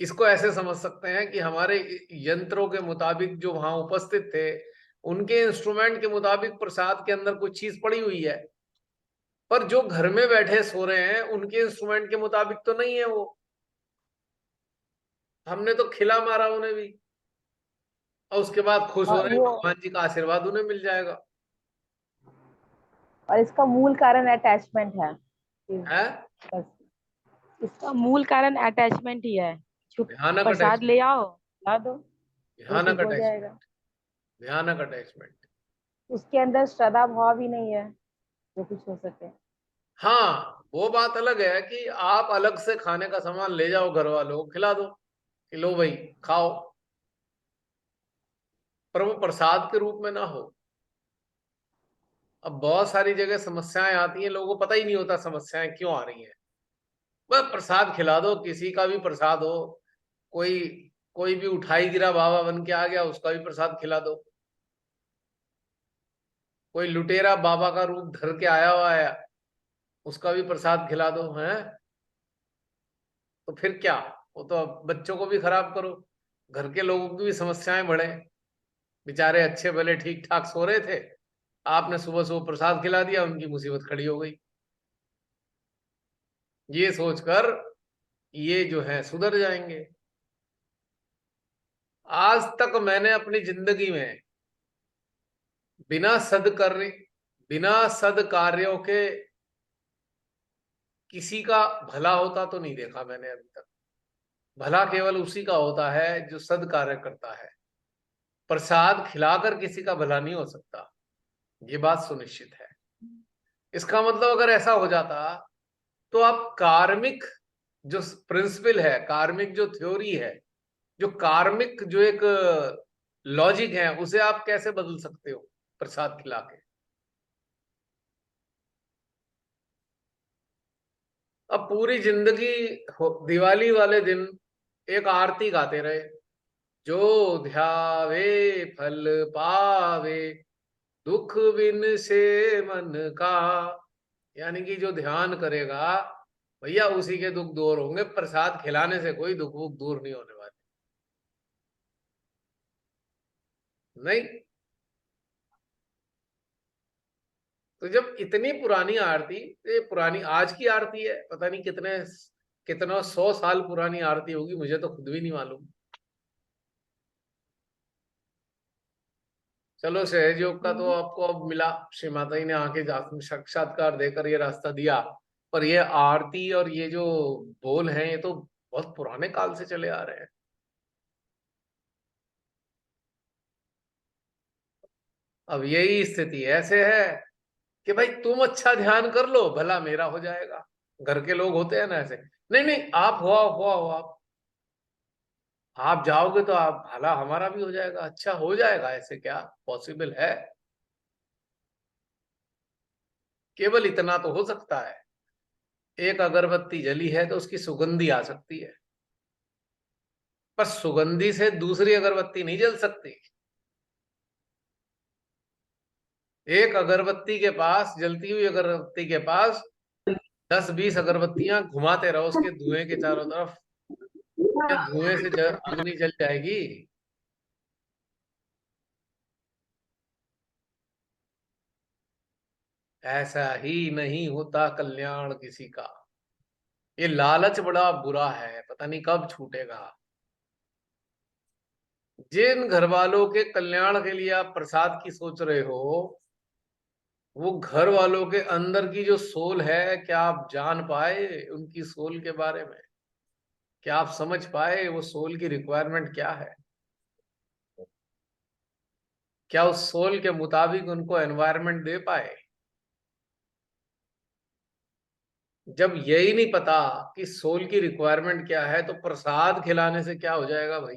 इसको ऐसे समझ सकते हैं कि हमारे यंत्रों के मुताबिक जो वहां उपस्थित थे, उनके इंस्ट्रूमेंट के मुताबिक प्रसाद के अंदर कुछ चीज पड़ी हुई है, पर जो घर में बैठे सो रहे हैं उनके इंस्ट्रूमेंट के मुताबिक तो नहीं है वो। हमने तो खिला मारा उन्हें भी, और उसके बाद खुश हो और रहे हैं, वो भगवान जी का आशीर्वाद उन्हें मिल जाएगा। और इसका मूल कारण अटैचमेंट है। है बस इसका मूल कारण अटैचमेंट ही है। छुप भयानक प्रसाद ले अटैचमेंट, आओ, ला दो, वो भयानक ठीक हो अटैचमेंट, जाएगा। भयानक अटैचमेंट। उसके अंदर श्रद्धा भाव ही नहीं है जो कुछ हो सके। हाँ, वो बात अलग है कि आप अलग से खाने का सामान ले जाओ, घर वालों को खिला दो कि लो भाई खाओ, पर वो प्रसाद के रूप में ना हो। अब बहुत सारी जगह समस्याएं आती हैं, लोगों को पता ही नहीं होता समस्याएं क्यों आ रही हैं। बस प्रसाद खिला दो, किसी का भी प्रसाद हो, कोई कोई भी उठाई गिरा बाबा बन के आ गया, उसका भी प्रसाद खिला दो। कोई लुटेरा बाबा का रूप धर के आया हुआ है, उसका भी प्रसाद खिला दो। हैं तो फिर क्या? वो तो अब बच्चों को भी खराब करो, घर के लोगों की भी समस्याएं बढ़े। बेचारे अच्छे भले ठीक ठाक सो रहे थे, आपने सुबह सुबह प्रसाद खिला दिया, उनकी मुसीबत खड़ी हो गई। ये सोचकर ये जो है सुधर जाएंगे। आज तक मैंने अपनी जिंदगी में बिना बिना सद कार्यों के किसी का भला होता तो नहीं देखा मैंने अभी तक। भला केवल उसी का होता है जो सद कार्य करता है। प्रसाद खिलाकर किसी का भला नहीं हो सकता, ये बात सुनिश्चित है। इसका मतलब अगर ऐसा हो जाता तो आप कार्मिक जो प्रिंसिपल है, कार्मिक जो थ्योरी है, जो कार्मिक जो एक लॉजिक है, उसे आप कैसे बदल सकते हो प्रसाद खिला के? अब पूरी जिंदगी दिवाली वाले दिन एक आरती गाते रहे, जो ध्यावे फल पावे, दुख बिन से मन का। यानी कि जो ध्यान करेगा भैया उसी के दुख दूर होंगे, प्रसाद खिलाने से कोई दुख वुख दूर नहीं होने वाले। नहीं तो जब इतनी पुरानी आरती, ये पुरानी आज की आरती है, पता नहीं कितने कितना 100 साल पुरानी आरती होगी, मुझे तो खुद भी नहीं मालूम। चलो सहयोग का तो आपको अब मिला, श्री माता जी ने आके साक्षात्कार देकर ये रास्ता दिया, पर ये आरती और ये जो बोल हैं ये तो बहुत पुराने काल से चले आ रहे हैं। अब यही स्थिति ऐसे है कि भाई तुम अच्छा ध्यान कर लो, भला मेरा हो जाएगा। घर के लोग होते हैं ना ऐसे, नहीं नहीं आप हुआ आप जाओगे तो आप भला हमारा भी हो जाएगा, अच्छा हो जाएगा, ऐसे क्या पॉसिबल है? केवल इतना तो हो सकता है, एक अगरबत्ती जली है तो उसकी सुगंधी आ सकती है, पर सुगंधी से दूसरी अगरबत्ती नहीं जल सकती। एक अगरबत्ती के पास, जलती हुई अगरबत्ती के पास 10-20 अगरबत्तियां घुमाते रहो उसके धुएं के चारों तरफ, क्या धुएं से अग्नि जल जाएगी? ऐसा ही नहीं होता कल्याण किसी का। ये लालच बड़ा बुरा है, पता नहीं कब छूटेगा। जिन घर वालों के कल्याण के लिए आप प्रसाद की सोच रहे हो, वो घर वालों के अंदर की जो सोल है, क्या आप जान पाए उनकी सोल के बारे में? क्या आप समझ पाए वो सोल की रिक्वायरमेंट क्या है? क्या उस सोल के मुताबिक उनको एनवायरनमेंट दे पाए? जब यही नहीं पता कि सोल की रिक्वायरमेंट क्या है, तो प्रसाद खिलाने से क्या हो जाएगा भाई?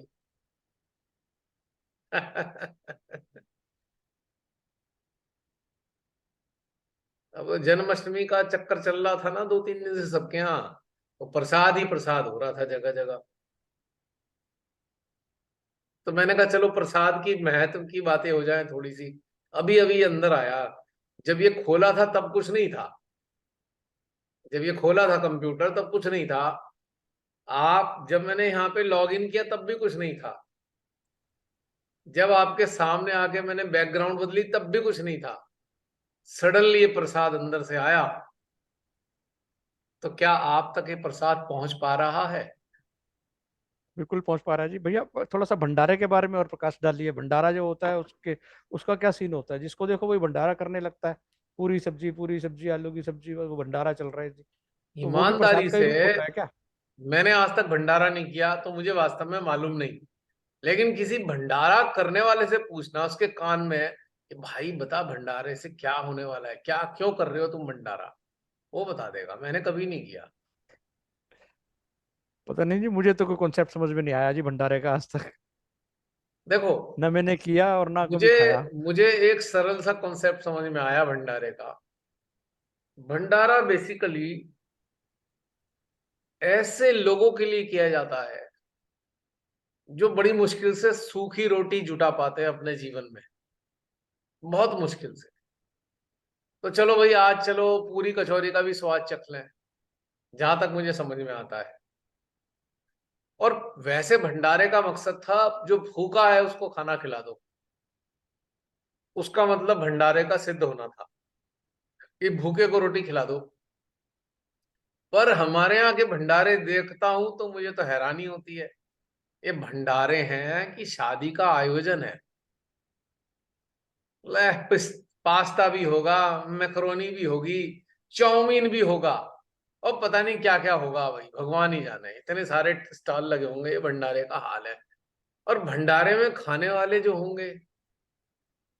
अब जन्माष्टमी का चक्कर चल रहा था ना 2-3 दिन से सबके यहाँ, तो प्रसाद ही प्रसाद हो रहा था जगह जगह। तो मैंने कहा चलो प्रसाद की महत्व की बातें हो जाए थोड़ी सी। अभी अभी अंदर आया, जब ये खोला था तब कुछ नहीं था। जब ये खोला था कंप्यूटर तब कुछ नहीं था। जब मैंने यहाँ पे लॉग इन किया तब भी कुछ नहीं था। जब आपके सामने आके मैंने बैकग्राउंड बदली तब भी कुछ नहीं था। सडनली ये प्रसाद अंदर से आया। तो क्या आप तक ये प्रसाद पहुंच पा रहा है? बिल्कुल पहुंच पा रहा है जी। भैया थोड़ा सा भंडारे के बारे में और प्रकाश डालिए। भंडारा जो होता है उसके उसका क्या सीन होता है? जिसको देखो वही भंडारा करने लगता है। पूरी सब्जी, आलू की सब्जी, वो भंडारा चल रहा है जी। तो वो भी ईमानदारी प्रसाद का ही से, रूप होता है क्या? मैंने आज तक भंडारा नहीं किया तो मुझे वास्तव में मालूम नहीं। लेकिन किसी भंडारा करने वाले से पूछना उसके कान में कि भाई बता भंडारे से क्या होने वाला है, क्या क्यों कर रहे हो तुम भंडारा, वो बता देगा। मैंने कभी नहीं किया। पता नहीं जी, मुझे तो कोई कॉन्सेप्ट समझ में नहीं आया जी भंडारे का आज तक। देखो, न मैंने किया और ना कभी मुझे खाया। मुझे एक सरल सा कॉन्सेप्ट समझ में आया भंडारे का। भंडारा बेसिकली ऐसे लोगों के लिए किया जाता है जो बड़ी मुश्किल से सूखी रोटी जुटा पाते हैं अपने जीवन में, बहुत मुश्किल से। तो चलो भाई, आज चलो पूरी कचौरी का भी स्वाद चख लें, जहां तक मुझे समझ में आता है। और वैसे भंडारे का मकसद था जो भूखा है उसको खाना खिला दो। उसका मतलब भंडारे का सिद्ध होना था कि भूखे को रोटी खिला दो। पर हमारे यहाँ के भंडारे देखता हूं तो मुझे तो हैरानी होती है। ये भंडारे हैं कि शादी का आयोजन है। ले, पास्ता भी होगा, मैक्रोनी भी होगी, चाउमीन भी होगा, और पता नहीं क्या क्या होगा भाई, भगवान ही जाने। इतने सारे स्टॉल लगे होंगे, ये भंडारे का हाल है। और भंडारे में खाने वाले जो होंगे,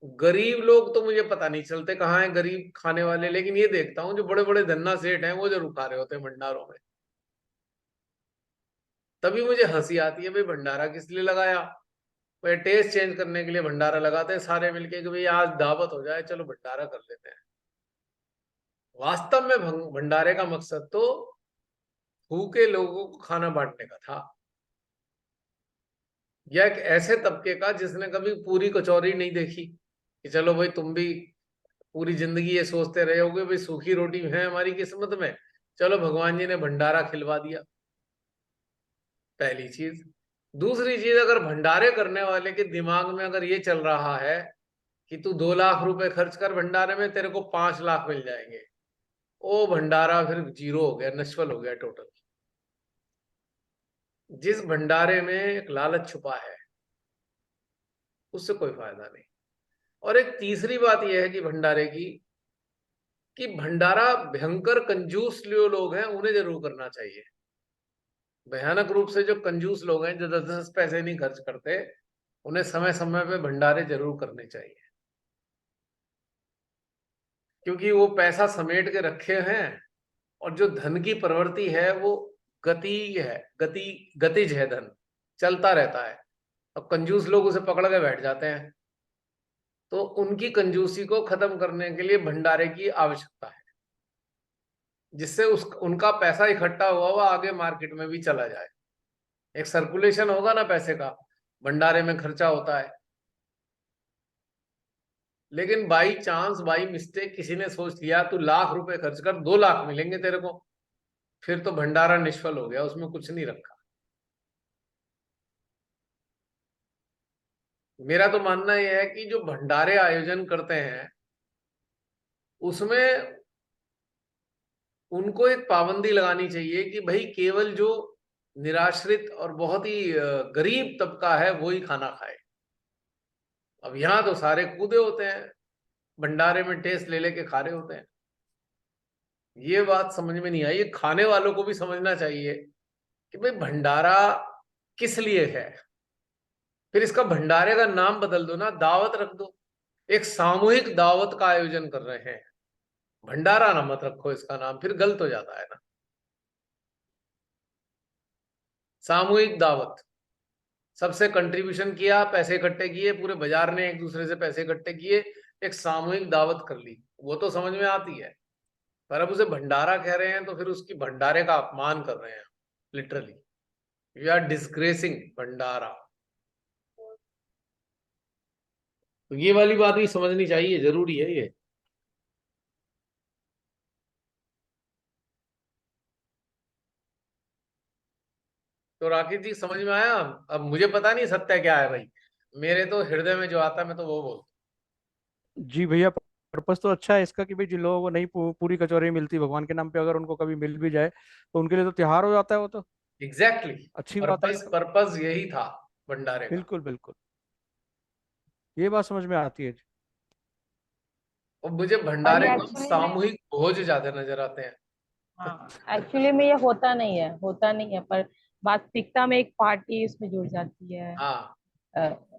गरीब लोग तो मुझे पता नहीं चलते कहाँ है गरीब खाने वाले। लेकिन ये देखता हूँ जो बड़े बड़े धन्ना सेठ हैं वो जरूर खा रहे होते हैं भंडारों में। तभी मुझे हंसी आती है, भाई भंडारा किस लिए लगाया? भाई टेस्ट चेंज करने के लिए भंडारा लगाते हैं सारे मिलके कि भाई आज दावत हो जाए, चलो भंडारा कर लेते हैं। वास्तव में भंडारे का मकसद तो भूखे लोगों को खाना बांटने का था, या एक ऐसे तबके का जिसने कभी पूरी कचौरी नहीं देखी कि चलो भाई तुम भी पूरी जिंदगी ये सोचते रहे होगे भाई सूखी रोटी है हमारी किस्मत में, चलो भगवान जी ने भंडारा खिलवा दिया। पहली चीज। दूसरी चीज, अगर भंडारे करने वाले के दिमाग में अगर ये चल रहा है कि तू 2 लाख रुपए खर्च कर भंडारे में, तेरे को 5 लाख मिल जाएंगे, ओ भंडारा फिर जीरो हो गया, नश्वल हो गया टोटल। जिस भंडारे में एक लालच छुपा है उससे कोई फायदा नहीं। और एक तीसरी बात यह है कि भंडारे की, कि भंडारा भयंकर कंजूस जो लोग हैं उन्हें जरूर करना चाहिए। भयानक रूप से जो कंजूस लोग हैं जो 10-10 पैसे नहीं खर्च करते, उन्हें समय समय पे भंडारे जरूर करने चाहिए। क्योंकि वो पैसा समेट के रखे हैं, और जो धन की प्रवृत्ति है वो गतिज है। धन चलता रहता है। अब कंजूस लोग उसे पकड़ के बैठ जाते हैं। तो उनकी कंजूसी को खत्म करने के लिए भंडारे की आवश्यकता है, जिससे उनका पैसा इकट्ठा हुआ हुआ आगे मार्केट में भी चला जाए। एक सर्कुलेशन होगा ना पैसे का, भंडारे में खर्चा होता है। लेकिन बाई चांस, बाई मिस्टेक किसी ने सोच लिया तू लाख रुपए खर्च कर 2 लाख मिलेंगे तेरे को, फिर तो भंडारा निष्फल हो गया, उसमें कुछ नहीं रखा। मेरा तो मानना यह है कि जो भंडारे आयोजन करते हैं उसमें उनको एक पाबंदी लगानी चाहिए कि भाई केवल जो निराश्रित और बहुत ही गरीब तबका है वो ही खाना खाए। अब यहाँ तो सारे कूदे होते हैं, भंडारे में टेस्ट ले लेके खा रहे होते हैं। ये बात समझ में नहीं आई। ये खाने वालों को भी समझना चाहिए कि भाई भंडारा किस लिए है। फिर इसका भंडारे का नाम बदल दो ना, दावत रख दो। एक सामूहिक दावत का आयोजन कर रहे हैं, भंडारा ना मत रखो इसका नाम, फिर गलत हो जाता है ना। सामूहिक दावत, सबसे कंट्रीब्यूशन किया, पैसे इकट्ठे किए, पूरे बाजार ने एक दूसरे से पैसे इकट्ठे किए, एक सामूहिक दावत कर ली, वो तो समझ में आती है। पर अब उसे भंडारा कह रहे हैं तो फिर उसकी भंडारे का अपमान कर रहे हैं, लिटरली वी आर डिस्ग्रेसिंग भंडारा। तो ये वाली बात भी समझनी चाहिए, जरूरी है ये। तो राकेश जी समझ में आया? अब मुझे पता नहीं सत्य क्या है भाई, मेरे तो हृदय में जो आता है मैं तो वो बोलता जी भैया, पर्पस तो अच्छा है इसका कि भाई जिन लोगों को नहीं पूरी कचौरी मिलती भगवान के नाम पे, अगर उनको कभी मिल भी जाए तो उनके लिए तो त्योहार हो जाता है वो तो। हूँ। एग्जैक्टली, अच्छी बात है ये पर्पस तो। पर्पस यही था भंडारे का। बिल्कुल बिल्कुल, ये बात समझ में आती है जी। और मुझे पर भंडारे ये को एक्चुअली में, सामूहिक भोज ज्यादा नजर आते हैं। हाँ एक्चुअली में ये होता नहीं है, होता नहीं है, पर वास्तविकता में एक पार्टी उसमें जुड़ जाती है। हाँ,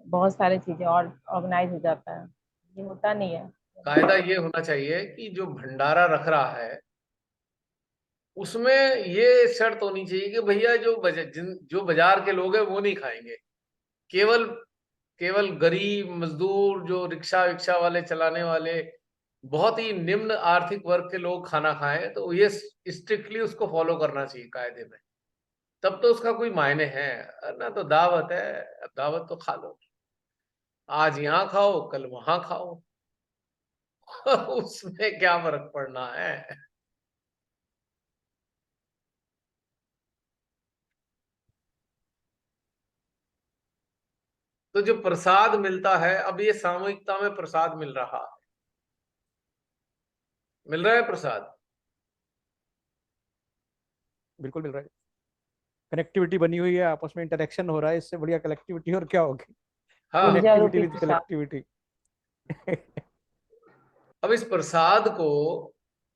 बहुत सारी चीजें और ऑर्गेनाइज हो जाता है, ये होता नहीं है। कायदा ये होना चाहिए कि जो भंडारा रख रहा है उसमें ये शर्त होनी चाहिए कि भैया जो बाजार के लोग हैं वो नहीं खाएंगे। केवल केवल गरीब मजदूर, जो रिक्शा विक्शा वाले चलाने वाले, बहुत ही निम्न आर्थिक वर्ग के लोग खाना खाएं, तो ये स्ट्रिक्टली उसको फॉलो करना चाहिए कायदे में। तब तो उसका कोई मायने है। ना तो दावत है, अब दावत तो खा लो, आज यहाँ खाओ कल वहां खाओ। उसमें क्या फर्क पड़ना है। तो जो प्रसाद मिलता है, अब ये सामूहिकता में प्रसाद मिल रहा है, मिल रहा है प्रसाद। बिल्कुल मिल रहा है, कनेक्टिविटी बनी हुई है, आपस में इंटरेक्शन हो रहा है, इससे बढ़िया कलेक्टिविटी और क्या होगी। हाँ, ऊर्जा कनेक्टिविटी रूपी विद प्रसाद। कलेक्टिविटी। अब इस प्रसाद को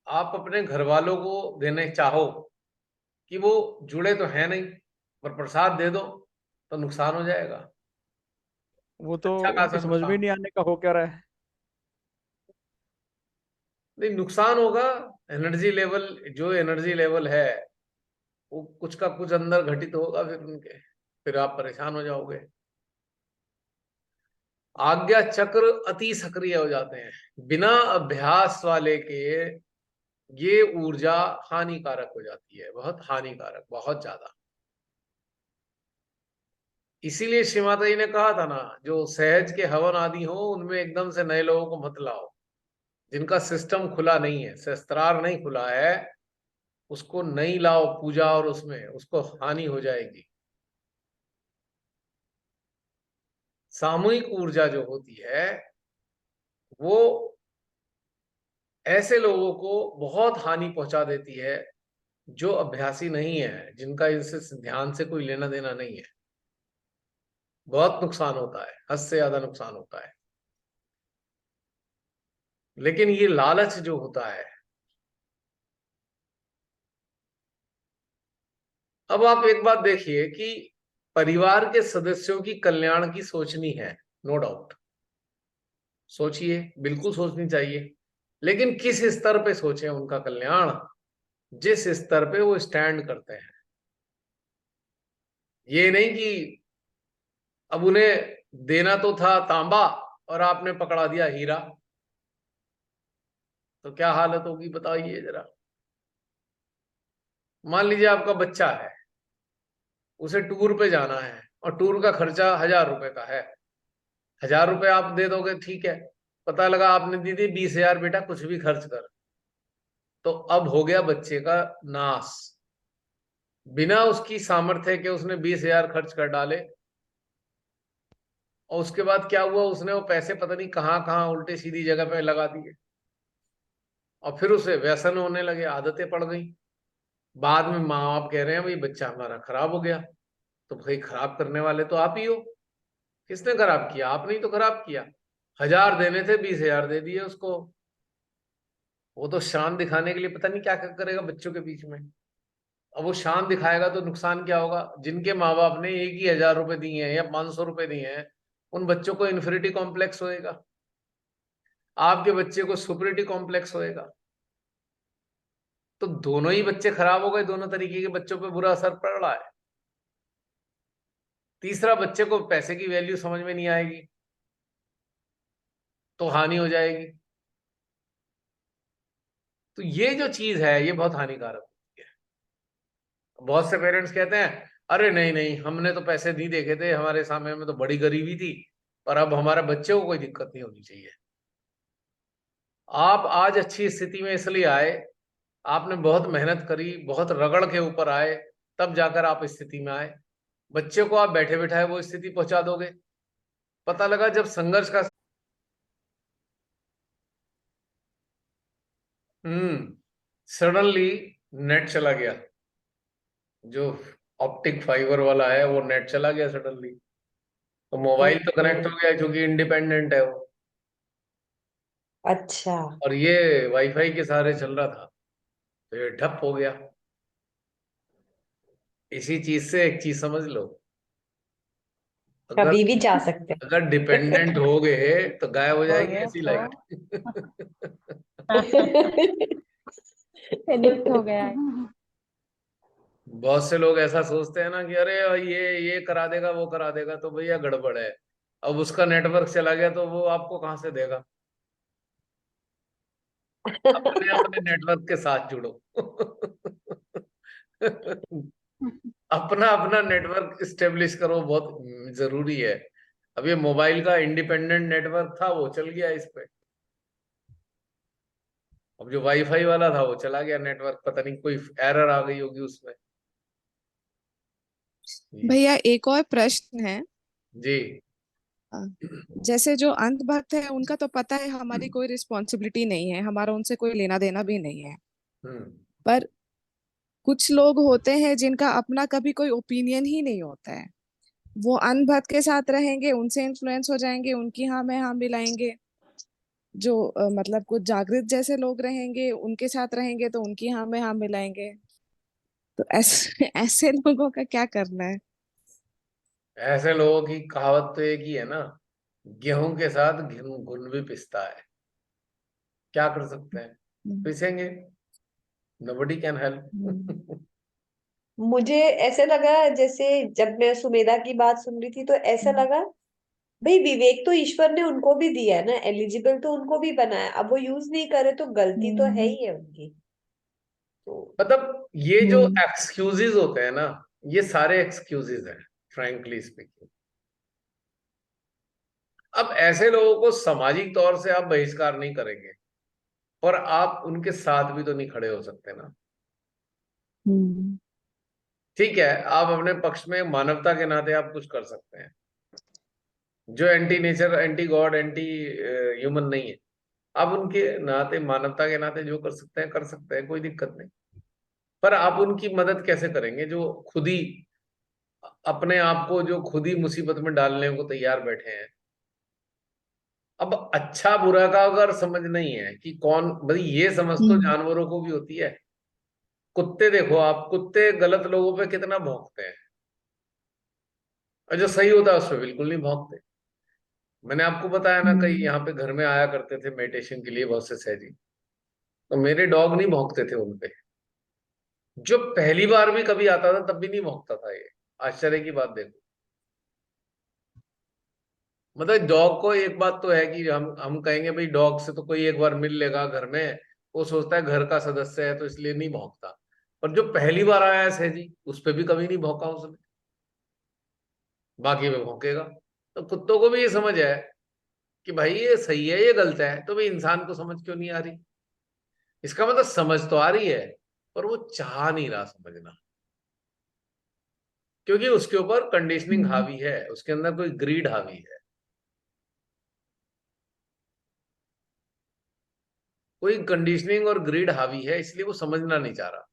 आप अपने घर वालों को देने चाहो कि वो जुड़े तो है नहीं, पर प्रसाद दे दो, तो नुकसान हो जाएगा, वो तो अच्छा उनकी खासा समझ में ही नुकसान। नहीं आने का हो क्या रहा है। नहीं, नुकसान होगा। एनर्जी लेवल, जो एनर्जी लेवल है वो कुछ का कुछ अंदर घटित होगा, फिर उनके, फिर आप परेशान हो जाओगे। आज्ञा चक्र अति सक्रिय हो जाते हैं बिना अभ्यास वाले के। ये ऊर्जा हानिकारक हो जाती है, बहुत हानिकारक, बहुत ज्यादा। इसीलिए श्री माता जी ने कहा था ना, जो सहज के हवन आदि हो उनमें एकदम से नए लोगों को मत लाओ। जिनका सिस्टम खुला नहीं है, शस्त्रार नहीं खुला है, उसको नहीं लाओ पूजा, और उसमें उसको हानि हो जाएगी। सामूहिक ऊर्जा जो होती है वो ऐसे लोगों को बहुत हानि पहुंचा देती है जो अभ्यासी नहीं है, जिनका इससे ध्यान से कोई लेना देना नहीं है। बहुत नुकसान होता है, हद से ज्यादा नुकसान होता है। लेकिन ये लालच जो होता है, अब आप एक बात देखिए कि परिवार के सदस्यों की कल्याण की सोचनी है, नो डाउट, सोचिए, बिल्कुल सोचनी चाहिए। लेकिन किस स्तर पे सोचें उनका कल्याण? जिस स्तर पे वो स्टैंड करते हैं। ये नहीं कि अब उन्हें देना तो था तांबा और आपने पकड़ा दिया हीरा, तो क्या हालत होगी बताइए जरा। मान लीजिए आपका बच्चा है, उसे टूर पे जाना है और टूर का खर्चा 1,000 रुपए का है। 1,000 रुपए आप दे दोगे, ठीक है। पता लगा आपने दी थी 20,000, बेटा कुछ भी खर्च कर, तो अब हो गया बच्चे का नाश। बिना उसकी सामर्थ्य के उसने 20,000 खर्च कर डाले, और उसके बाद क्या हुआ, उसने वो पैसे पता नहीं कहाँ कहाँ उल्टे सीधी जगह पे लगा दिए, और फिर उसे व्यसन होने लगे, आदतें पड़ गई। बाद में माँ बाप कह रहे हैं भाई बच्चा हमारा खराब हो गया। तो भाई खराब करने वाले तो आप ही हो। किसने खराब किया? आपने ही तो खराब किया। 1000 देने थे, 20,000 दे दिए उसको। वो तो शान दिखाने के लिए पता नहीं क्या क्या करेगा बच्चों के बीच में। अब वो शान दिखाएगा तो नुकसान क्या होगा? जिनके माँ बाप ने एक ही 1000 रुपए दिए हैं या 500 रुपए दिए हैं, उन बच्चों को इन्फिनिटी कॉम्प्लेक्स होएगा, आपके बच्चे को सुपरिटी कॉम्प्लेक्स होएगा। तो दोनों ही बच्चे खराब हो गए, दोनों तरीके के बच्चों पे बुरा असर पड़ रहा है। तीसरा, बच्चे को पैसे की वैल्यू समझ में नहीं आएगी तो हानि हो जाएगी। तो ये जो चीज है ये बहुत हानिकारक होती है। बहुत से पेरेंट्स कहते हैं अरे नहीं नहीं, हमने तो पैसे नहीं देखे थे, हमारे सामने में तो बड़ी गरीबी थी, पर अब हमारे बच्चे को कोई दिक्कत नहीं होनी चाहिए। आप आज अच्छी स्थिति में इसलिए आए, आपने बहुत मेहनत करी, बहुत रगड़ के ऊपर आए, तब जाकर आप इस स्थिति में आए। बच्चे को आप बैठे बैठाए वो स्थिति पहुंचा दोगे। पता लगा जब संघर्ष का सडनली नेट चला गया, जो ऑप्टिक फाइबर वाला है वो नेट चला गया सडनली, तो मोबाइल तो कनेक्ट हो गया क्योंकि इंडिपेंडेंट है वो, अच्छा। और ये वाईफाई के सहारे चल रहा था, तो ये ठप हो गया। इसी चीज से एक चीज समझ लो, अगर कभी भी जा सकते अगर डिपेंडेंट हो गए तो गायब हो हो जाएगी गया ऐसी तो लाइट। हैं। एडिक्ट हो गया है। बहुत से लोग ऐसा सोचते हैं ना कि अरे ये करा देगा वो करा देगा, तो भैया गड़बड़ है। अब उसका नेटवर्क चला गया तो वो आपको कहाँ से देगा? अपने अपने नेटवर्क के साथ जुड़ो। अपना अपना नेटवर्क स्टेब्लिश करो, बहुत जरूरी है। अब ये मोबाइल का इंडिपेंडेंट नेटवर्क था वो चल गया इस पे, अब जो वाईफाई वाला था वो चला गया नेटवर्क, पता नहीं कोई एरर आ गई होगी उसमें। भैया एक और प्रश्न है। जी। अ, जैसे जो अंधभक्त है उनका तो पता है हमारी कोई रिस्पॉन्सिबिलिटी नहीं है, हमारा उनसे कोई लेना देना भी नहीं है। हम्म। पर कुछ लोग होते हैं जिनका अपना कभी कोई ओपिनियन ही नहीं होता है। वो अनभक्त के साथ रहेंगे, उनसे इन्फ्लुएंस हो जाएंगे, उनकी हाँ में हाँ मिलाएंगे। जो मतलब कुछ जागृत जैसे लोग रहेंगे उनके साथ रहेंगे तो उनकी हाँ में हाँ मिलाएंगे। तो ऐसे ऐसे लोगों का क्या करना है? ऐसे लोगों की कहावत तो एक ही है ना, गेहूं के साथ घुन भी पिसता है। क्या कर सकते हैं? हम्म, पिसेंगे। Nobody can hmm, help. मुझे ऐसे लगा, जैसे जब मैं सुमेधा की बात सुन रही थी तो ऐसा लगा, भाई विवेक तो ईश्वर ने उनको भी दिया है ना, एलिजिबल तो उनको भी बनाया, अब वो यूज नहीं करे तो गलती तो है हम्म, ही है उनकी। तो मतलब ये जो हम्म, एक्सक्यूजेज होते हैं ना, ये सारे एक्सक्यूजेज हैं, फ्रैंकली स्पीकिंग। अब ऐसे लोगों को सामाजिक तौर से आप बहिष्कार नहीं करेंगे, और आप उनके साथ भी तो नहीं खड़े हो सकते ना। हम्म, ठीक है, आप अपने पक्ष में मानवता के नाते आप कुछ कर सकते हैं, जो anti nature, anti God, anti human नहीं है। आप उनके नाते, मानवता के नाते जो कर सकते हैं कर सकते हैं, कोई दिक्कत नहीं। पर आप उनकी मदद कैसे करेंगे जो खुद ही अपने आप को, जो खुद ही मुसीबत में डालने को तैयार बैठे हैं? अब अच्छा बुरा का अगर समझ नहीं है कि कौन, भाई ये समझ तो हम्म, जानवरों को भी होती है। कुत्ते देखो आप, कुत्ते गलत लोगों पे कितना भौंकते हैं, और जो सही होता है उस पर बिल्कुल नहीं भौंकते। मैंने आपको बताया ना, कई हम्म, यहाँ पे घर में आया करते थे मेडिटेशन के लिए बहुत से सहजी, तो मेरे डॉग नहीं भौंकते थे उनपे। जो पहली बार भी कभी आता था तब भी नहीं भौंकता था ये। आश्चर्य की बात देखो। मतलब डॉग को एक बात तो है कि हम कहेंगे भाई डॉग से तो कोई एक बार मिल लेगा घर में, वो सोचता है घर का सदस्य है तो इसलिए नहीं भौंकता। पर जो पहली बार आया है सहजी, उस पर भी कभी नहीं भौंका उसने, बाकी में भौंकेगा। तो कुत्तों को भी ये समझ है कि भाई ये सही है ये गलत है, तो भाई इंसान को समझ क्यों नहीं आ रही? इसका मतलब समझ तो आ रही है, पर वो चाह नहीं रहा समझना, क्योंकि उसके ऊपर कंडीशनिंग हम्म, हावी है, उसके अंदर कोई ग्रीड हावी है, कोई कंडीशनिंग और ग्रीड हावी है, इसलिए वो समझना नहीं चाह रहा।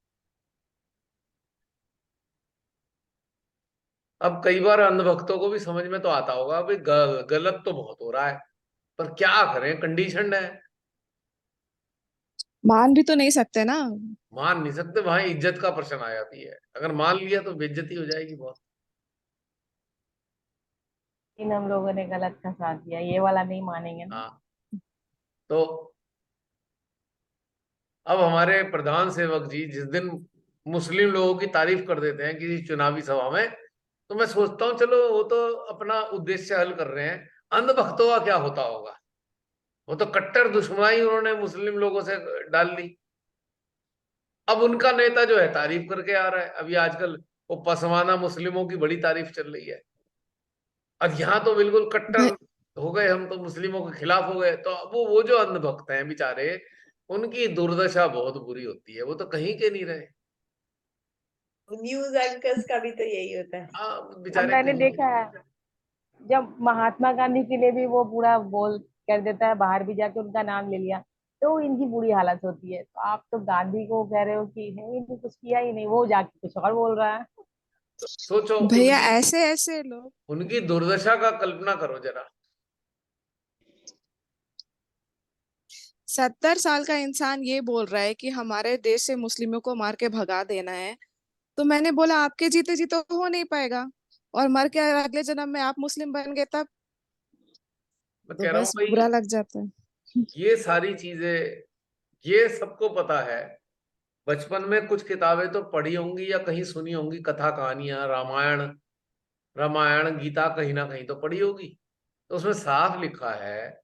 अब कई बार अंधभक्तों को भी समझ में तो आता होगा भाई गलत तो बहुत हो रहा है, पर क्या करें, कंडीशन है। मान भी तो नहीं सकते ना। मान नहीं सकते, वहां इज्जत का प्रश्न आ जाती है। अगर मान लिया तो बेइज्जती हो जाएगी बहुत। इन हम लोगों ने गलत का साथ दिया, ये वाला नहीं मानेंगे ना। हाँ, तो अब हमारे प्रधान सेवक जी जिस दिन मुस्लिम लोगों की तारीफ कर देते हैं किसी चुनावी सभा में, तो मैं सोचता हूँ चलो वो तो अपना उद्देश्य हल कर रहे हैं, अंधभक्तों का क्या होता होगा। वो तो कट्टर दुश्मनाई उन्होंने मुस्लिम लोगों से डाल ली। अब उनका नेता जो है तारीफ करके आ रहा है। अभी आजकल वो पसवाना मुस्लिमों की बड़ी तारीफ चल रही है। और यहाँ तो बिल्कुल कट्टर भ- हो गए, हम तो मुस्लिमों के खिलाफ हो गए। तो अब वो जो अंधभक्त हैं बेचारे, उनकी दुर्दशा बहुत बुरी होती है। वो तो कहीं के नहीं रहे। न्यूज एंकर्स का भी तो यही होता है। हाँ, अब बेचारे मैंने कहीं। देखा है, जब महात्मा गांधी के लिए भी वो पूरा बोल कर देता है, बाहर भी जाके उनका नाम ले लिया, तो इनकी बुरी हालत होती है। तो आप तो गांधी को कह रहे हो कि है इन्होंने कुछ किया ही नहीं, वो जाके कुछ और बोल रहा है। सोचो भैया उनकी ऐसे ऐसे लोग। उनकी दुर्दशा का कल्पना करो जरा। 70 साल का इंसान ये बोल रहा है कि हमारे देश से मुस्लिमों को मार के भगा देना है। तो मैंने बोला आपके जीते जी तो हो नहीं पाएगा, और मर के अगले जन्म में आप मुस्लिम बन गए तब मैं तो कह रहा हूँ बस भाई, बुरा लग जाता है। ये सारी चीजें ये सबको पता है। बचपन में कुछ किताबें तो पढ़ी होंगी या कहीं सुनी होंगी, कथा कहानियां, रामायण, रामायण गीता कहीं ना कहीं तो पढ़ी होगी। तो उसमें साफ लिखा है,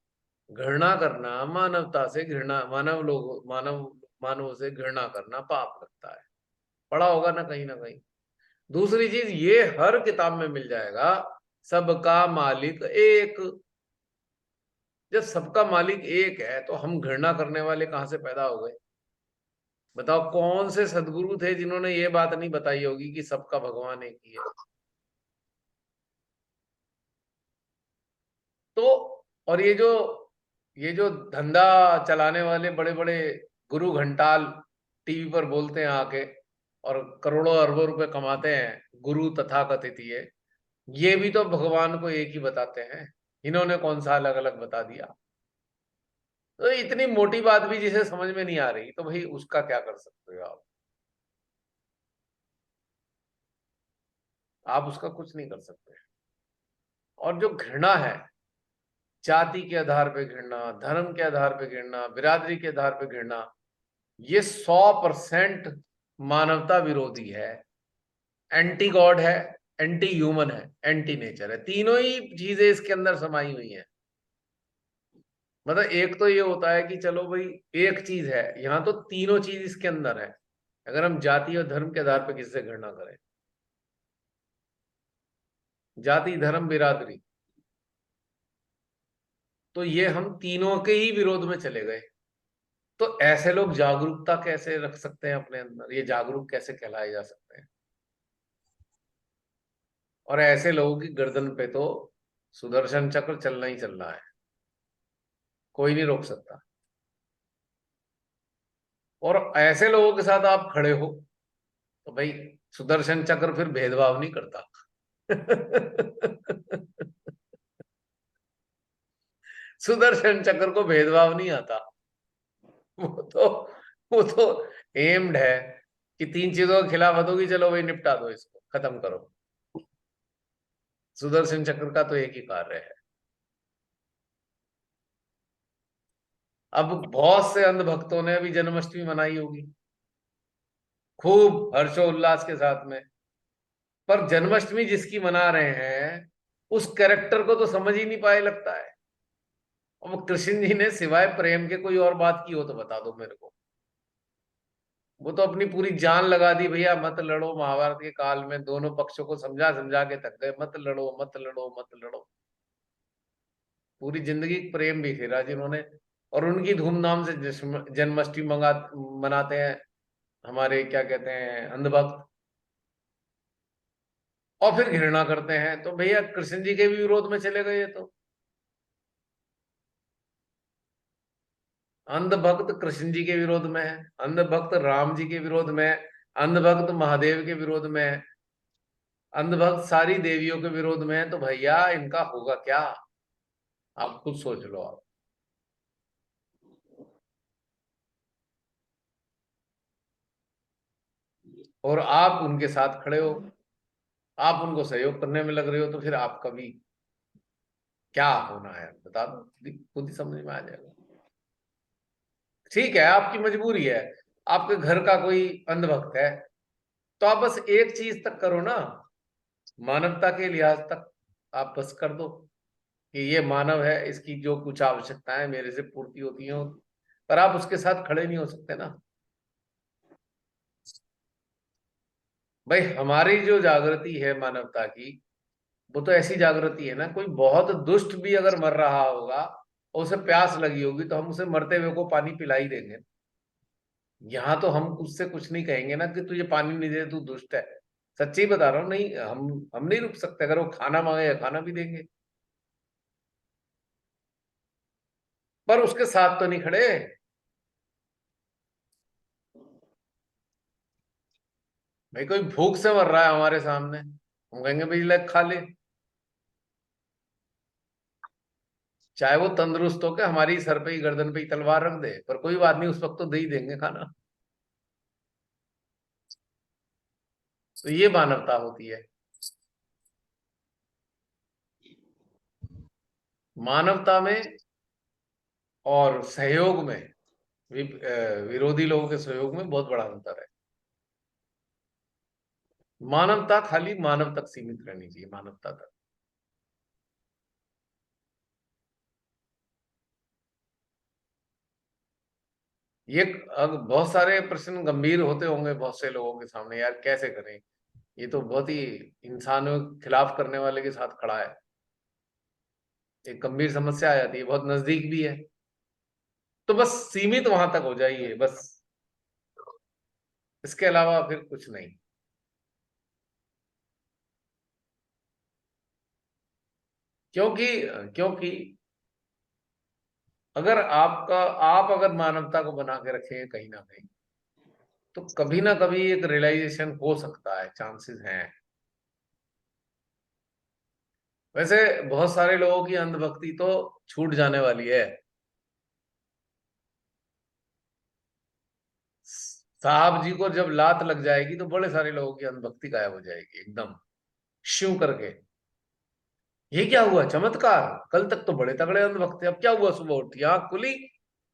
घृणा करना, मानवता से घृणा, मानव से घृणा करना पाप लगता है। पढ़ा होगा ना कहीं ना कहीं। दूसरी चीज ये हर किताब में मिल जाएगा, सबका मालिक एक। जब सबका मालिक एक है तो हम घृणा करने वाले कहां से पैदा हो गए। बताओ कौन से सदगुरु थे जिन्होंने ये बात नहीं बताई होगी कि सबका भगवान एक ही है। तो और ये जो धंधा चलाने वाले बड़े बड़े गुरु घंटाल टीवी पर बोलते हैं आके, और करोड़ों अरबों रुपए कमाते हैं, गुरु तथा कथित ये भी तो भगवान को एक ही बताते हैं। इन्होंने कौन सा अलग अलग बता दिया। तो इतनी मोटी बात भी जिसे समझ में नहीं आ रही, तो भाई उसका क्या कर सकते हो आप उसका कुछ नहीं कर सकते। और जो घृणा है, जाति के आधार पे घृणा, धर्म के आधार पे घृणा, बिरादरी के आधार पे घृणा, ये 100% मानवता विरोधी है। एंटी गॉड है, एंटी ह्यूमन है, एंटी नेचर है। तीनों ही चीजें इसके अंदर समाई हुई हैं। मतलब एक तो ये होता है कि चलो भाई एक चीज है, यहाँ तो तीनों चीज इसके अंदर है। अगर हम जाति और धर्म के आधार पर किससे घृणा करें, जाति धर्म बिरादरी, तो ये हम तीनों के ही विरोध में चले गए। तो ऐसे लोग जागरूकता कैसे रख सकते हैं अपने अंदर, ये जागरूक कैसे कहलाए जा सकते हैं। और ऐसे लोगों की गर्दन पे तो सुदर्शन चक्र चलना ही चलना है, कोई नहीं रोक सकता। और ऐसे लोगों के साथ आप खड़े हो तो भाई सुदर्शन चक्र फिर भेदभाव नहीं करता। सुदर्शन चक्र को भेदभाव नहीं आता। वो तो वो तो एम्ड है कि तीन चीजों के खिलाफ होगी, चलो भाई निपटा दो, इसको खत्म करो। सुदर्शन चक्र का तो एक ही कार्य है। अब बहुत से अंधभक्तों ने अभी जन्माष्टमी मनाई होगी खूब हर्षोल्लास के साथ में, पर जन्माष्टमी जिसकी मना रहे हैं उस कैरेक्टर को तो समझ ही नहीं पाए लगता है। अब कृष्ण जी ने सिवाय प्रेम के कोई और बात की हो तो बता दो मेरे को। वो तो अपनी पूरी जान लगा दी, भैया मत लड़ो, महाभारत के काल में दोनों पक्षों को समझा समझा के थक गए, मत लड़ो मत लड़ो मत लड़ो। पूरी जिंदगी प्रेम भी फेरा जिन्होंने। और उनकी धूमधाम से जन्माष्टमी मनाते हैं हमारे क्या कहते हैं अंधभक्त, और फिर घृणा करते हैं। तो भैया कृष्ण जी के भी विरोध में चले गए। तो अंधभक्त कृष्ण जी के विरोध में है, अंधभक्त राम जी के विरोध में है, अंधभक्त महादेव के विरोध में है, अंधभक्त सारी देवियों के विरोध में है। तो भैया इनका होगा क्या, आप खुद सोच लो। आप और आप उनके साथ खड़े हो, आप उनको सहयोग करने में लग रहे हो, तो फिर आपका भी क्या होना है बता दो, खुद ही समझ में आ जाएगा। ठीक है, आपकी मजबूरी है, आपके घर का कोई अंधभक्त है, तो आप बस एक चीज तक करो ना, मानवता के लिहाज तक आप बस कर दो कि ये मानव है, इसकी जो कुछ आवश्यकताएं मेरे से पूर्ति होती हैं, पर आप उसके साथ खड़े नहीं हो सकते ना। भाई हमारी जो जागृति है मानवता की, वो तो ऐसी जागृति है ना, कोई बहुत दुष्ट भी अगर मर रहा होगा और उसे प्यास लगी होगी तो हम उसे मरते हुए को पानी पिला ही देंगे। यहाँ तो हम उससे कुछ नहीं कहेंगे ना कि तुझे पानी नहीं दे, तू दुष्ट है। सच्ची बता रहा हूँ, नहीं, हम नहीं रुक सकते, अगर वो खाना मांगे खाना भी देंगे, पर उसके साथ तो नहीं खड़े। भाई कोई भूख से मर रहा है हमारे सामने, हम कहेंगे भाई ले खा ले, चाहे वो तंदुरुस्त हो के हमारी सर पे ही गर्दन पे ही तलवार रख दे, पर कोई बात नहीं, उस वक्त तो दे ही देंगे खाना। तो ये मानवता होती है। मानवता में और सहयोग में, विरोधी लोगों के सहयोग में बहुत बड़ा अंतर है। मानवता खाली मानव तक सीमित रहनी चाहिए, मानवता तक। ये अब बहुत सारे प्रश्न गंभीर होते होंगे बहुत से लोगों के सामने, यार कैसे करें, ये तो बहुत ही इंसानों के खिलाफ करने वाले के साथ खड़ा है, एक गंभीर समस्या आ जाती है, बहुत नजदीक भी है। तो बस सीमित वहां तक हो जाइए, बस, इसके अलावा फिर कुछ नहीं। क्योंकि क्योंकि अगर आप अगर मानवता को बना के रखेंगे कहीं ना कहीं, तो कभी ना कभी एक रियलाइजेशन हो सकता है, चांसेस हैं। वैसे बहुत सारे लोगों की अंधभक्ति तो छूट जाने वाली है। साहब जी को जब लात लग जाएगी तो बड़े सारे लोगों की अंधभक्ति गायब हो जाएगी एकदम, श्यू करके। ये क्या हुआ चमत्कार, कल तक तो बड़े तगड़े अंधभक्त थे, अब क्या हुआ, सुबह उठी आंख खुली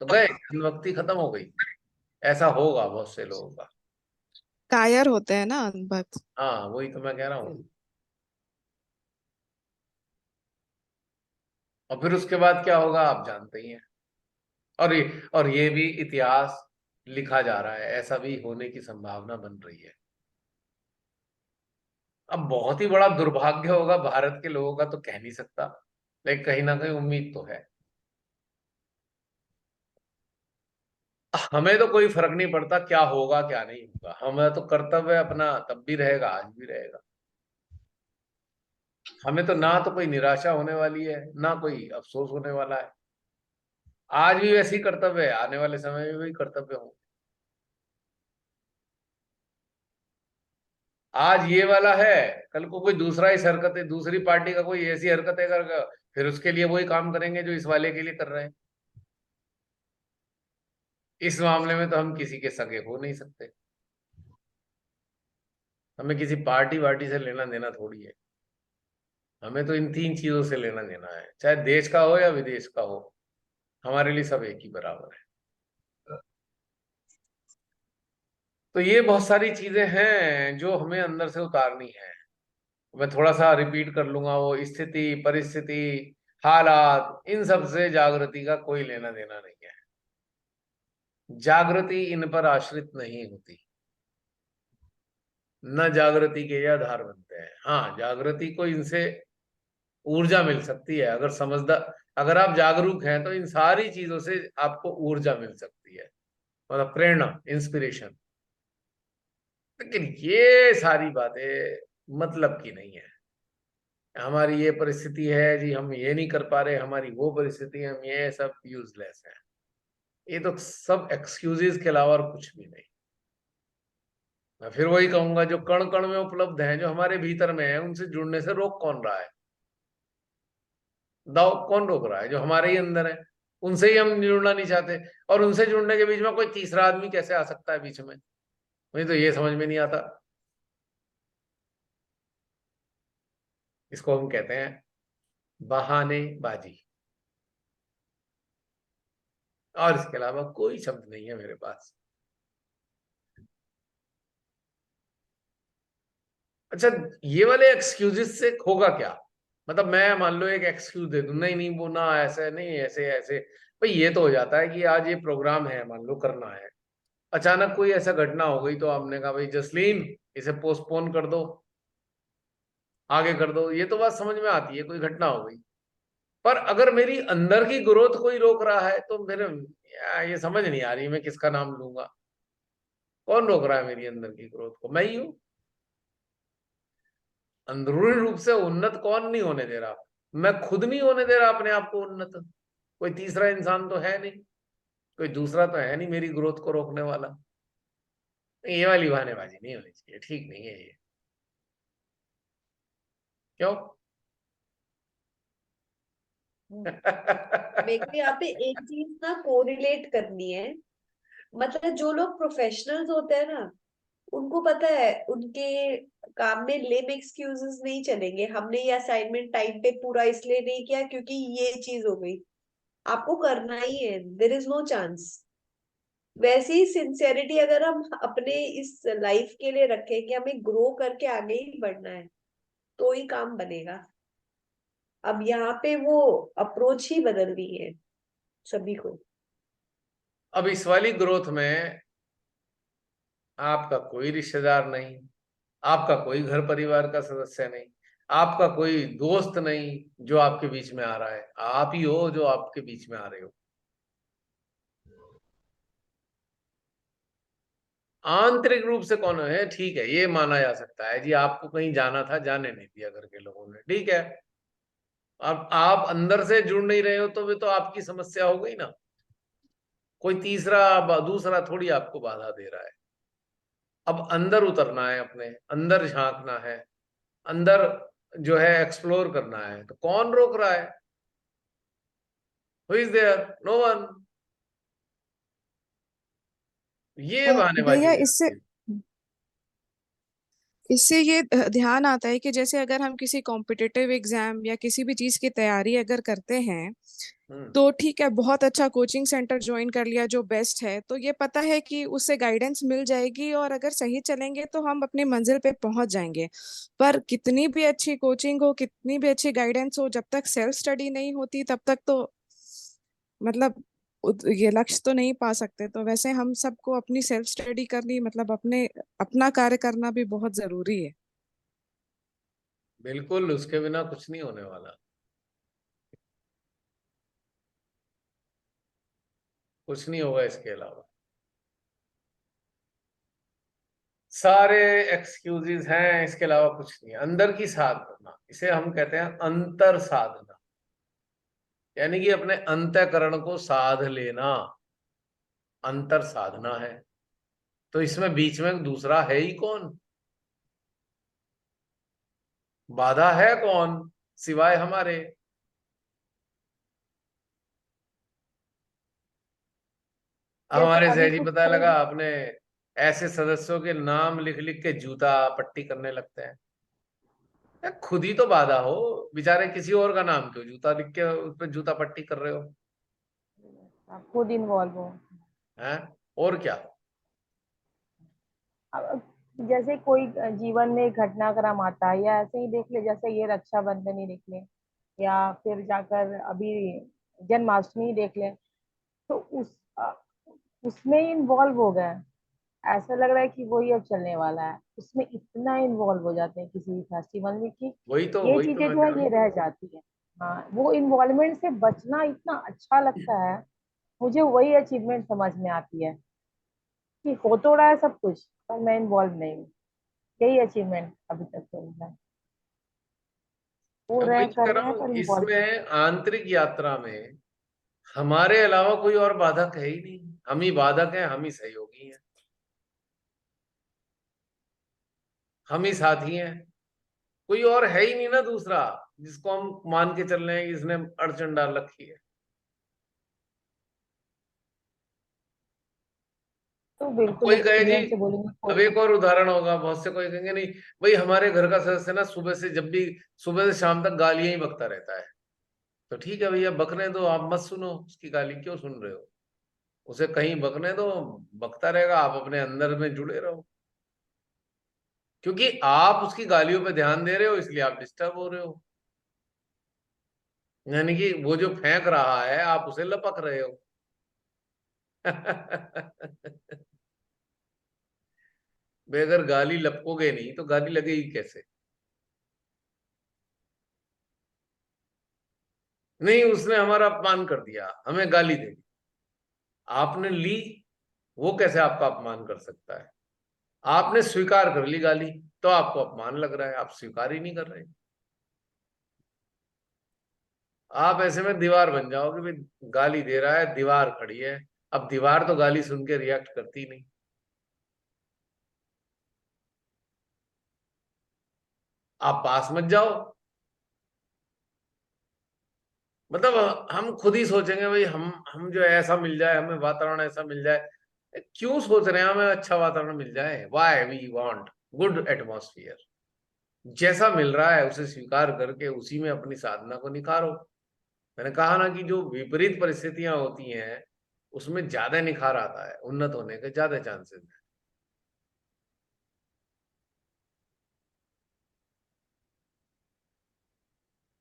तो गए, अंधभक्ति खत्म हो गई। ऐसा होगा बहुत से लोगों का। कायर होते हैं ना अनभक्त। हाँ वही तो मैं कह रहा हूँ। और फिर उसके बाद क्या होगा आप जानते ही हैं। और ये भी इतिहास लिखा जा रहा है, ऐसा भी होने की संभावना बन रही है। अब बहुत ही बड़ा दुर्भाग्य होगा भारत के लोगों का तो कह नहीं सकता, लेकिन कहीं ना कहीं उम्मीद तो है। हमें तो कोई फर्क नहीं पड़ता क्या होगा क्या नहीं होगा, हमें तो कर्तव्य अपना तब भी रहेगा, आज भी रहेगा। हमें तो ना तो कोई निराशा होने वाली है, ना कोई अफसोस होने वाला है। आज भी वैसे ही कर्तव्य है, आने वाले समय में भी कर्तव्य हो। आज ये वाला है, कल को कोई दूसरा इस हरकत है, दूसरी पार्टी का कोई ऐसी हरकत है कर, फिर उसके लिए वही काम करेंगे जो इस वाले के लिए कर रहे हैं। इस मामले में तो हम किसी के सगे हो नहीं सकते, हमें किसी पार्टी वार्टी से लेना देना थोड़ी है। हमें तो इन तीन चीजों से लेना देना है, चाहे देश का हो या विदेश का हो, हमारे लिए सब एक ही बराबर है। तो ये बहुत सारी चीजें हैं जो हमें अंदर से उतारनी है। मैं थोड़ा सा रिपीट कर लूंगा, वो स्थिति, परिस्थिति, हालात, इन सब से जागृति का कोई लेना देना नहीं है। जागृति इन पर आश्रित नहीं होती, न जागृति के ये आधार बनते हैं। हाँ, जागृति को इनसे ऊर्जा मिल सकती है, अगर समझदार, अगर आप जागरूक हैं तो इन सारी चीजों से आपको ऊर्जा मिल सकती है, मतलब प्रेरणा, इंस्पिरेशन। लेकिन ये सारी बातें मतलब की नहीं है। हमारी ये परिस्थिति है जी, हम ये नहीं कर पा रहे, हमारी वो परिस्थिति है, हम ये सब यूजलेस है। ये तो सब एक्सक्यूजेस के अलावा और कुछ भी नहीं। मैं फिर वही कहूंगा, जो कण कण में उपलब्ध है, जो हमारे भीतर में है, उनसे जुड़ने से रोक कौन रहा है? दाव कौन रोक रहा है? जो हमारे ही अंदर है, उनसे ही हम जुड़ना नहीं चाहते। और उनसे जुड़ने के बीच में कोई तीसरा आदमी कैसे आ सकता है बीच में? मुझे तो ये समझ में नहीं आता। इसको हम कहते हैं बहानेबाजी। और इसके अलावा कोई शब्द नहीं है मेरे पास। अच्छा, ये वाले एक्सक्यूजेस से होगा क्या? मतलब मैं मान लो एक एक्सक्यूज दे दूं, नहीं नहीं वो ना ऐसे नहीं, ऐसे ऐसे। भाई ये तो हो जाता है कि आज ये प्रोग्राम है, मान लो करना है, अचानक कोई ऐसा घटना हो गई तो आपने कहा भाई जसलीन इसे पोस्टपोन कर दो, आगे कर दो, ये तो बात समझ में आती है, कोई घटना हो गई। पर अगर मेरी अंदर की ग्रोथ कोई रोक रहा है तो मेरे ये समझ नहीं आ रही मैं किसका नाम लूंगा। कौन रोक रहा है मेरी अंदर की ग्रोथ को? मैं ही हूं। अंदरूनी रूप से उन्नत कौन नहीं होने दे रहा? मैं खुद नहीं होने दे रहा अपने आप को उन्नत। कोई तीसरा इंसान तो है नहीं, कोई दूसरा तो है नहीं मेरी ग्रोथ को रोकने वाला। ये वाली बहानेबाजी नहीं होनी चाहिए, ठीक नहीं है ये। क्यों? मेरे को यहाँ पे एक चीज ना कोरिलेट करनी है। मतलब जो लोग प्रोफेशनल्स होते हैं ना, उनको पता है उनके काम में लेम एक्सक्यूजेस नहीं चलेंगे। हमने ये असाइनमेंट टाइम पे पूरा इसलिए नहीं किया क्योंकि ये चीज हो गई। आपको करना ही है, देर इज नो चांस। वैसे ही सिंसियरिटी अगर हम अपने इस लाइफ के लिए रखें कि हमें ग्रो करके आगे ही बढ़ना है, तो ही काम बनेगा। अब यहाँ पे वो अप्रोच ही बदलनी है सभी को। अब इस वाली ग्रोथ में आपका कोई रिश्तेदार नहीं, आपका कोई घर परिवार का सदस्य नहीं, आपका कोई दोस्त नहीं जो आपके बीच में आ रहा है, आप ही हो जो आपके बीच में आ रहे हो। आंतरिक रूप से कौन है? ठीक है, ये माना जा सकता है जी, आपको कहीं जाना था, जाने नहीं दिया घर के लोगों ने, ठीक है। अब आप अंदर से जुड़ नहीं रहे हो तो भी तो आपकी समस्या हो गई ना। कोई तीसरा दूसरा थोड़ी आपको बाधा दे रहा है। अब अंदर उतरना है, अपने अंदर झांकना है, अंदर जो है एक्सप्लोर करना है, तो कौन रोक रहा है? Who is there? No one. ये बहानेबाजी भैया नहीं इससे होती। इससे ये ध्यान आता है कि जैसे अगर हम किसी कॉम्पिटिटिव एग्जाम या किसी भी चीज की तैयारी अगर करते हैं, हम्म। तो ठीक है, बहुत अच्छा कोचिंग सेंटर ज्वाइन कर लिया जो बेस्ट है, तो ये पता है कि उससे गाइडेंस मिल जाएगी और अगर सही चलेंगे तो हम अपनी मंजिल पे पहुंच जाएंगे। पर कितनी भी अच्छी कोचिंग हो, कितनी भी अच्छी गाइडेंस हो, जब तक सेल्फ स्टडी नहीं होती तब तक तो मतलब ये लक्ष्य तो नहीं पा सकते। तो वैसे हम सबको अपनी सेल्फ स्टडी करनी, मतलब अपने अपना कार्य करना भी बहुत जरूरी है। बिल्कुल, उसके बिना कुछ नहीं होने वाला, कुछ नहीं होगा इसके अलावा। सारे एक्सक्यूजेस हैं, इसके अलावा कुछ नहीं है। अंदर की साधना, इसे हम कहते हैं अंतर साधना, यानी कि अपने अंतःकरण को साध लेना, अंतर साधना है। तो इसमें बीच में दूसरा है ही कौन? बाधा है कौन सिवाय हमारे? जैसे हमारे से अभी जी कुछ पता लगा लोग अपने ऐसे सदस्यों के नाम लिख लिख के जूता पट्टी करने लगते हैं। यार खुद ही तो बाधा हो, बेचारे किसी और का नाम क्यों जूता लिख के उस पर जूता पट्टी कर रहे हो? आप खुद इन्वॉल्व हो। हैं? और क्या? अब जैसे कोई जीवन में घटनाक्रम आता है, या ऐसे ही देख ले, जैसे ये रक्षाबंधन ही देख ले, या फिर जाकर अभी जन्माष्टमी देख ले, तो उसमें इन्वॉल्व हो गए। ऐसा लग रहा है कि वही अब चलने वाला है, उसमें इतना इन्वॉल्व हो जाते हैं किसी भी फेस्टिवल में कि ये वही तो चीजें मैं जो कह है रहा ये हूँ। रह जाती है। हाँ, वो इन्वॉल्वमेंट से बचना इतना अच्छा लगता है। मुझे वही अचीवमेंट समझ में आती है कि हो तो रहा है सब कुछ, पर मैं इन्वॉल्व नहीं हूँ। यही अचीवमेंट अभी तक तो है। वो मैं रहे वही तो कह कर रहे रहा हैं हूँ, पर इन्वॉल्व नहीं। इसमें आंतरिक यात्रा में हमारे अलावा कोई और बाधक है ही नहीं। हम ही बाधक हैं, हम ही सहयोगी हैं, हम ही साथी हैं। कोई और है ही नहीं ना दूसरा जिसको हम मान के चल रहे हैं कि इसने अड़चन डाल रखी है। तो बिल्कुल कोई कहे जी, एक्सपीरियंस से बोलेंगे अब कोई। एक और उदाहरण होगा, बहुत से कोई कहेंगे नहीं भाई हमारे घर का सदस्य ना सुबह से जब भी सुबह से शाम तक गालियां ही बकता रहता है। तो ठीक है भैया, बकने दो, आप मत सुनो उसकी गाली, क्यों सुन रहे हो? उसे कहीं बकने दो, बकता रहेगा, आप अपने अंदर में जुड़े रहो। क्योंकि आप उसकी गालियों पे ध्यान दे रहे हो, इसलिए आप डिस्टर्ब हो रहे हो। यानी कि वो जो फेंक रहा है आप उसे लपक रहे हो। भाई अगर गाली लपकोगे नहीं तो गाली लगेगी कैसे? नहीं, उसने हमारा अपमान कर दिया, हमें गाली दे दी, आपने ली, वो कैसे आपका अपमान कर सकता है? आपने स्वीकार कर ली गाली, तो आपको अपमान लग रहा है, आप स्वीकार ही नहीं कर रहे। आप ऐसे में दीवार बन जाओगे, भाई गाली दे रहा है, दीवार खड़ी है। अब दीवार तो गाली सुन के रिएक्ट करती नहीं। आप पास मत जाओ। मतलब हम खुद ही सोचेंगे भाई हम जो है ऐसा मिल जाए, हमें वातावरण ऐसा मिल जाए। क्यों सोच रहे हैं हमें अच्छा वातावरण मिल जाए? Why we want good atmosphere. जैसा मिल रहा है उसे स्वीकार करके उसी में अपनी साधना को निखारो। मैंने कहा ना कि जो विपरीत परिस्थितियां होती हैं उसमें ज्यादा निखार आता है, उन्नत होने के ज्यादा चांसेस हैं।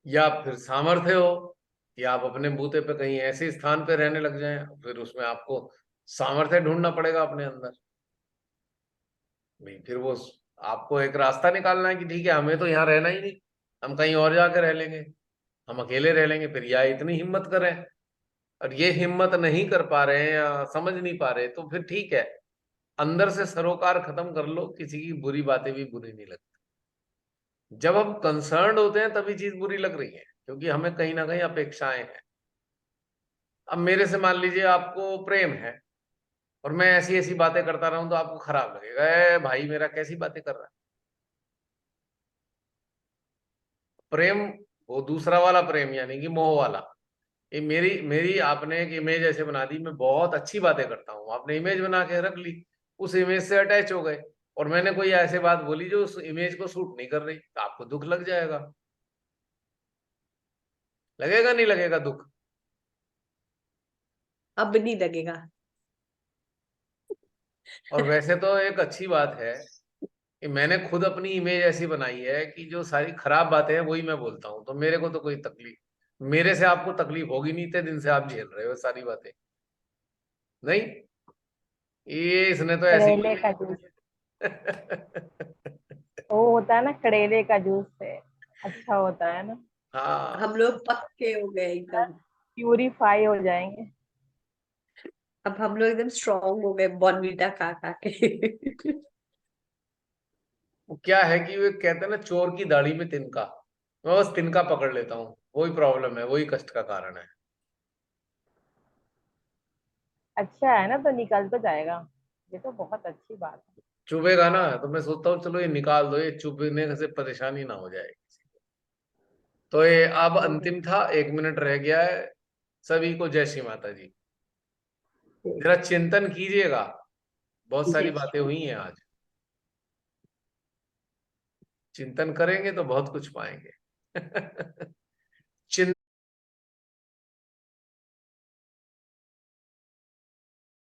या फिर सामर्थ्य हो कि आप अपने बूते पे कहीं ऐसे स्थान पे रहने लग जाएं, फिर उसमें आपको सामर्थ्य ढूंढना पड़ेगा अपने अंदर। नहीं, फिर वो आपको एक रास्ता निकालना है कि ठीक है हमें तो यहाँ रहना ही नहीं, हम कहीं और जाकर रह लेंगे, हम अकेले रह लेंगे। फिर या इतनी हिम्मत करें, और ये हिम्मत नहीं कर पा रहे हैं या समझ नहीं पा रहे, तो फिर ठीक है, अंदर से सरोकार खत्म कर लो, किसी की बुरी बातें भी बुरी नहीं लगती। जब हम कंसर्न्ड होते हैं तभी चीज बुरी लग रही है, क्योंकि हमें कहीं ना कहीं अपेक्षाएं हैं। अब मेरे से मान लीजिए आपको प्रेम है, और मैं ऐसी ऐसी बातें करता रहूं तो आपको खराब लगेगा, ए भाई मेरा कैसी बातें कर रहा है। प्रेम वो दूसरा वाला प्रेम, यानी कि मोह वाला। ये मेरी मेरी आपने एक इमेज ऐसे बना दी, मैं बहुत अच्छी बातें करता हूँ, आपने इमेज बना के रख ली, उस इमेज से अटैच हो गए, और मैंने कोई ऐसे बात बोली जो उस इमेज को सूट नहीं कर रही, तो आपको दुख लग जाएगा। लगेगा नहीं लगेगा दुख? अब नहीं लगेगा। और वैसे तो एक अच्छी बात है कि मैंने खुद अपनी इमेज ऐसी बनाई है कि जो सारी खराब बातें हैं वही मैं बोलता हूँ, तो मेरे को तो कोई तकलीफ, मेरे से आपको तकलीफ होगी नहीं, इतने दिन से आप झेल रहे हो सारी बातें। नहीं, ये इसने तो ऐसी करेले कोई का जूस, वो होता है ना करेले का जूस से, अच्छा होता है ना, हाँ। हम लोग पक्के हो गए एकदम। प्यूरिफाई हो जाएंगे। अब हम लोग एकदम स्ट्रांग हो गए बॉर्नवीटा खा खा के। वो क्या है कि वो कहते हैं ना, चोर की दाढ़ी में तिनका। मैं बस तिनका पकड़ लेता हूँ, वही प्रॉब्लम है, वही कष्ट का कारण है। अच्छा है ना, तो निकल तो जाएगा, ये तो बहुत अच्छी बात है। चुभेगा ना, तो मैं सोचता हूँ चलो ये निकाल दो, ये चुभने से परेशानी ना हो जाए। तो ये अब ठीक अंतिम था, 1 मिनट रह गया है। सभी को जय श्री माता जी। ठीक जरा चिंतन कीजिएगा, बहुत सारी जय बातें श्री हुई हैं आज। चिंतन करेंगे तो बहुत कुछ पाएंगे।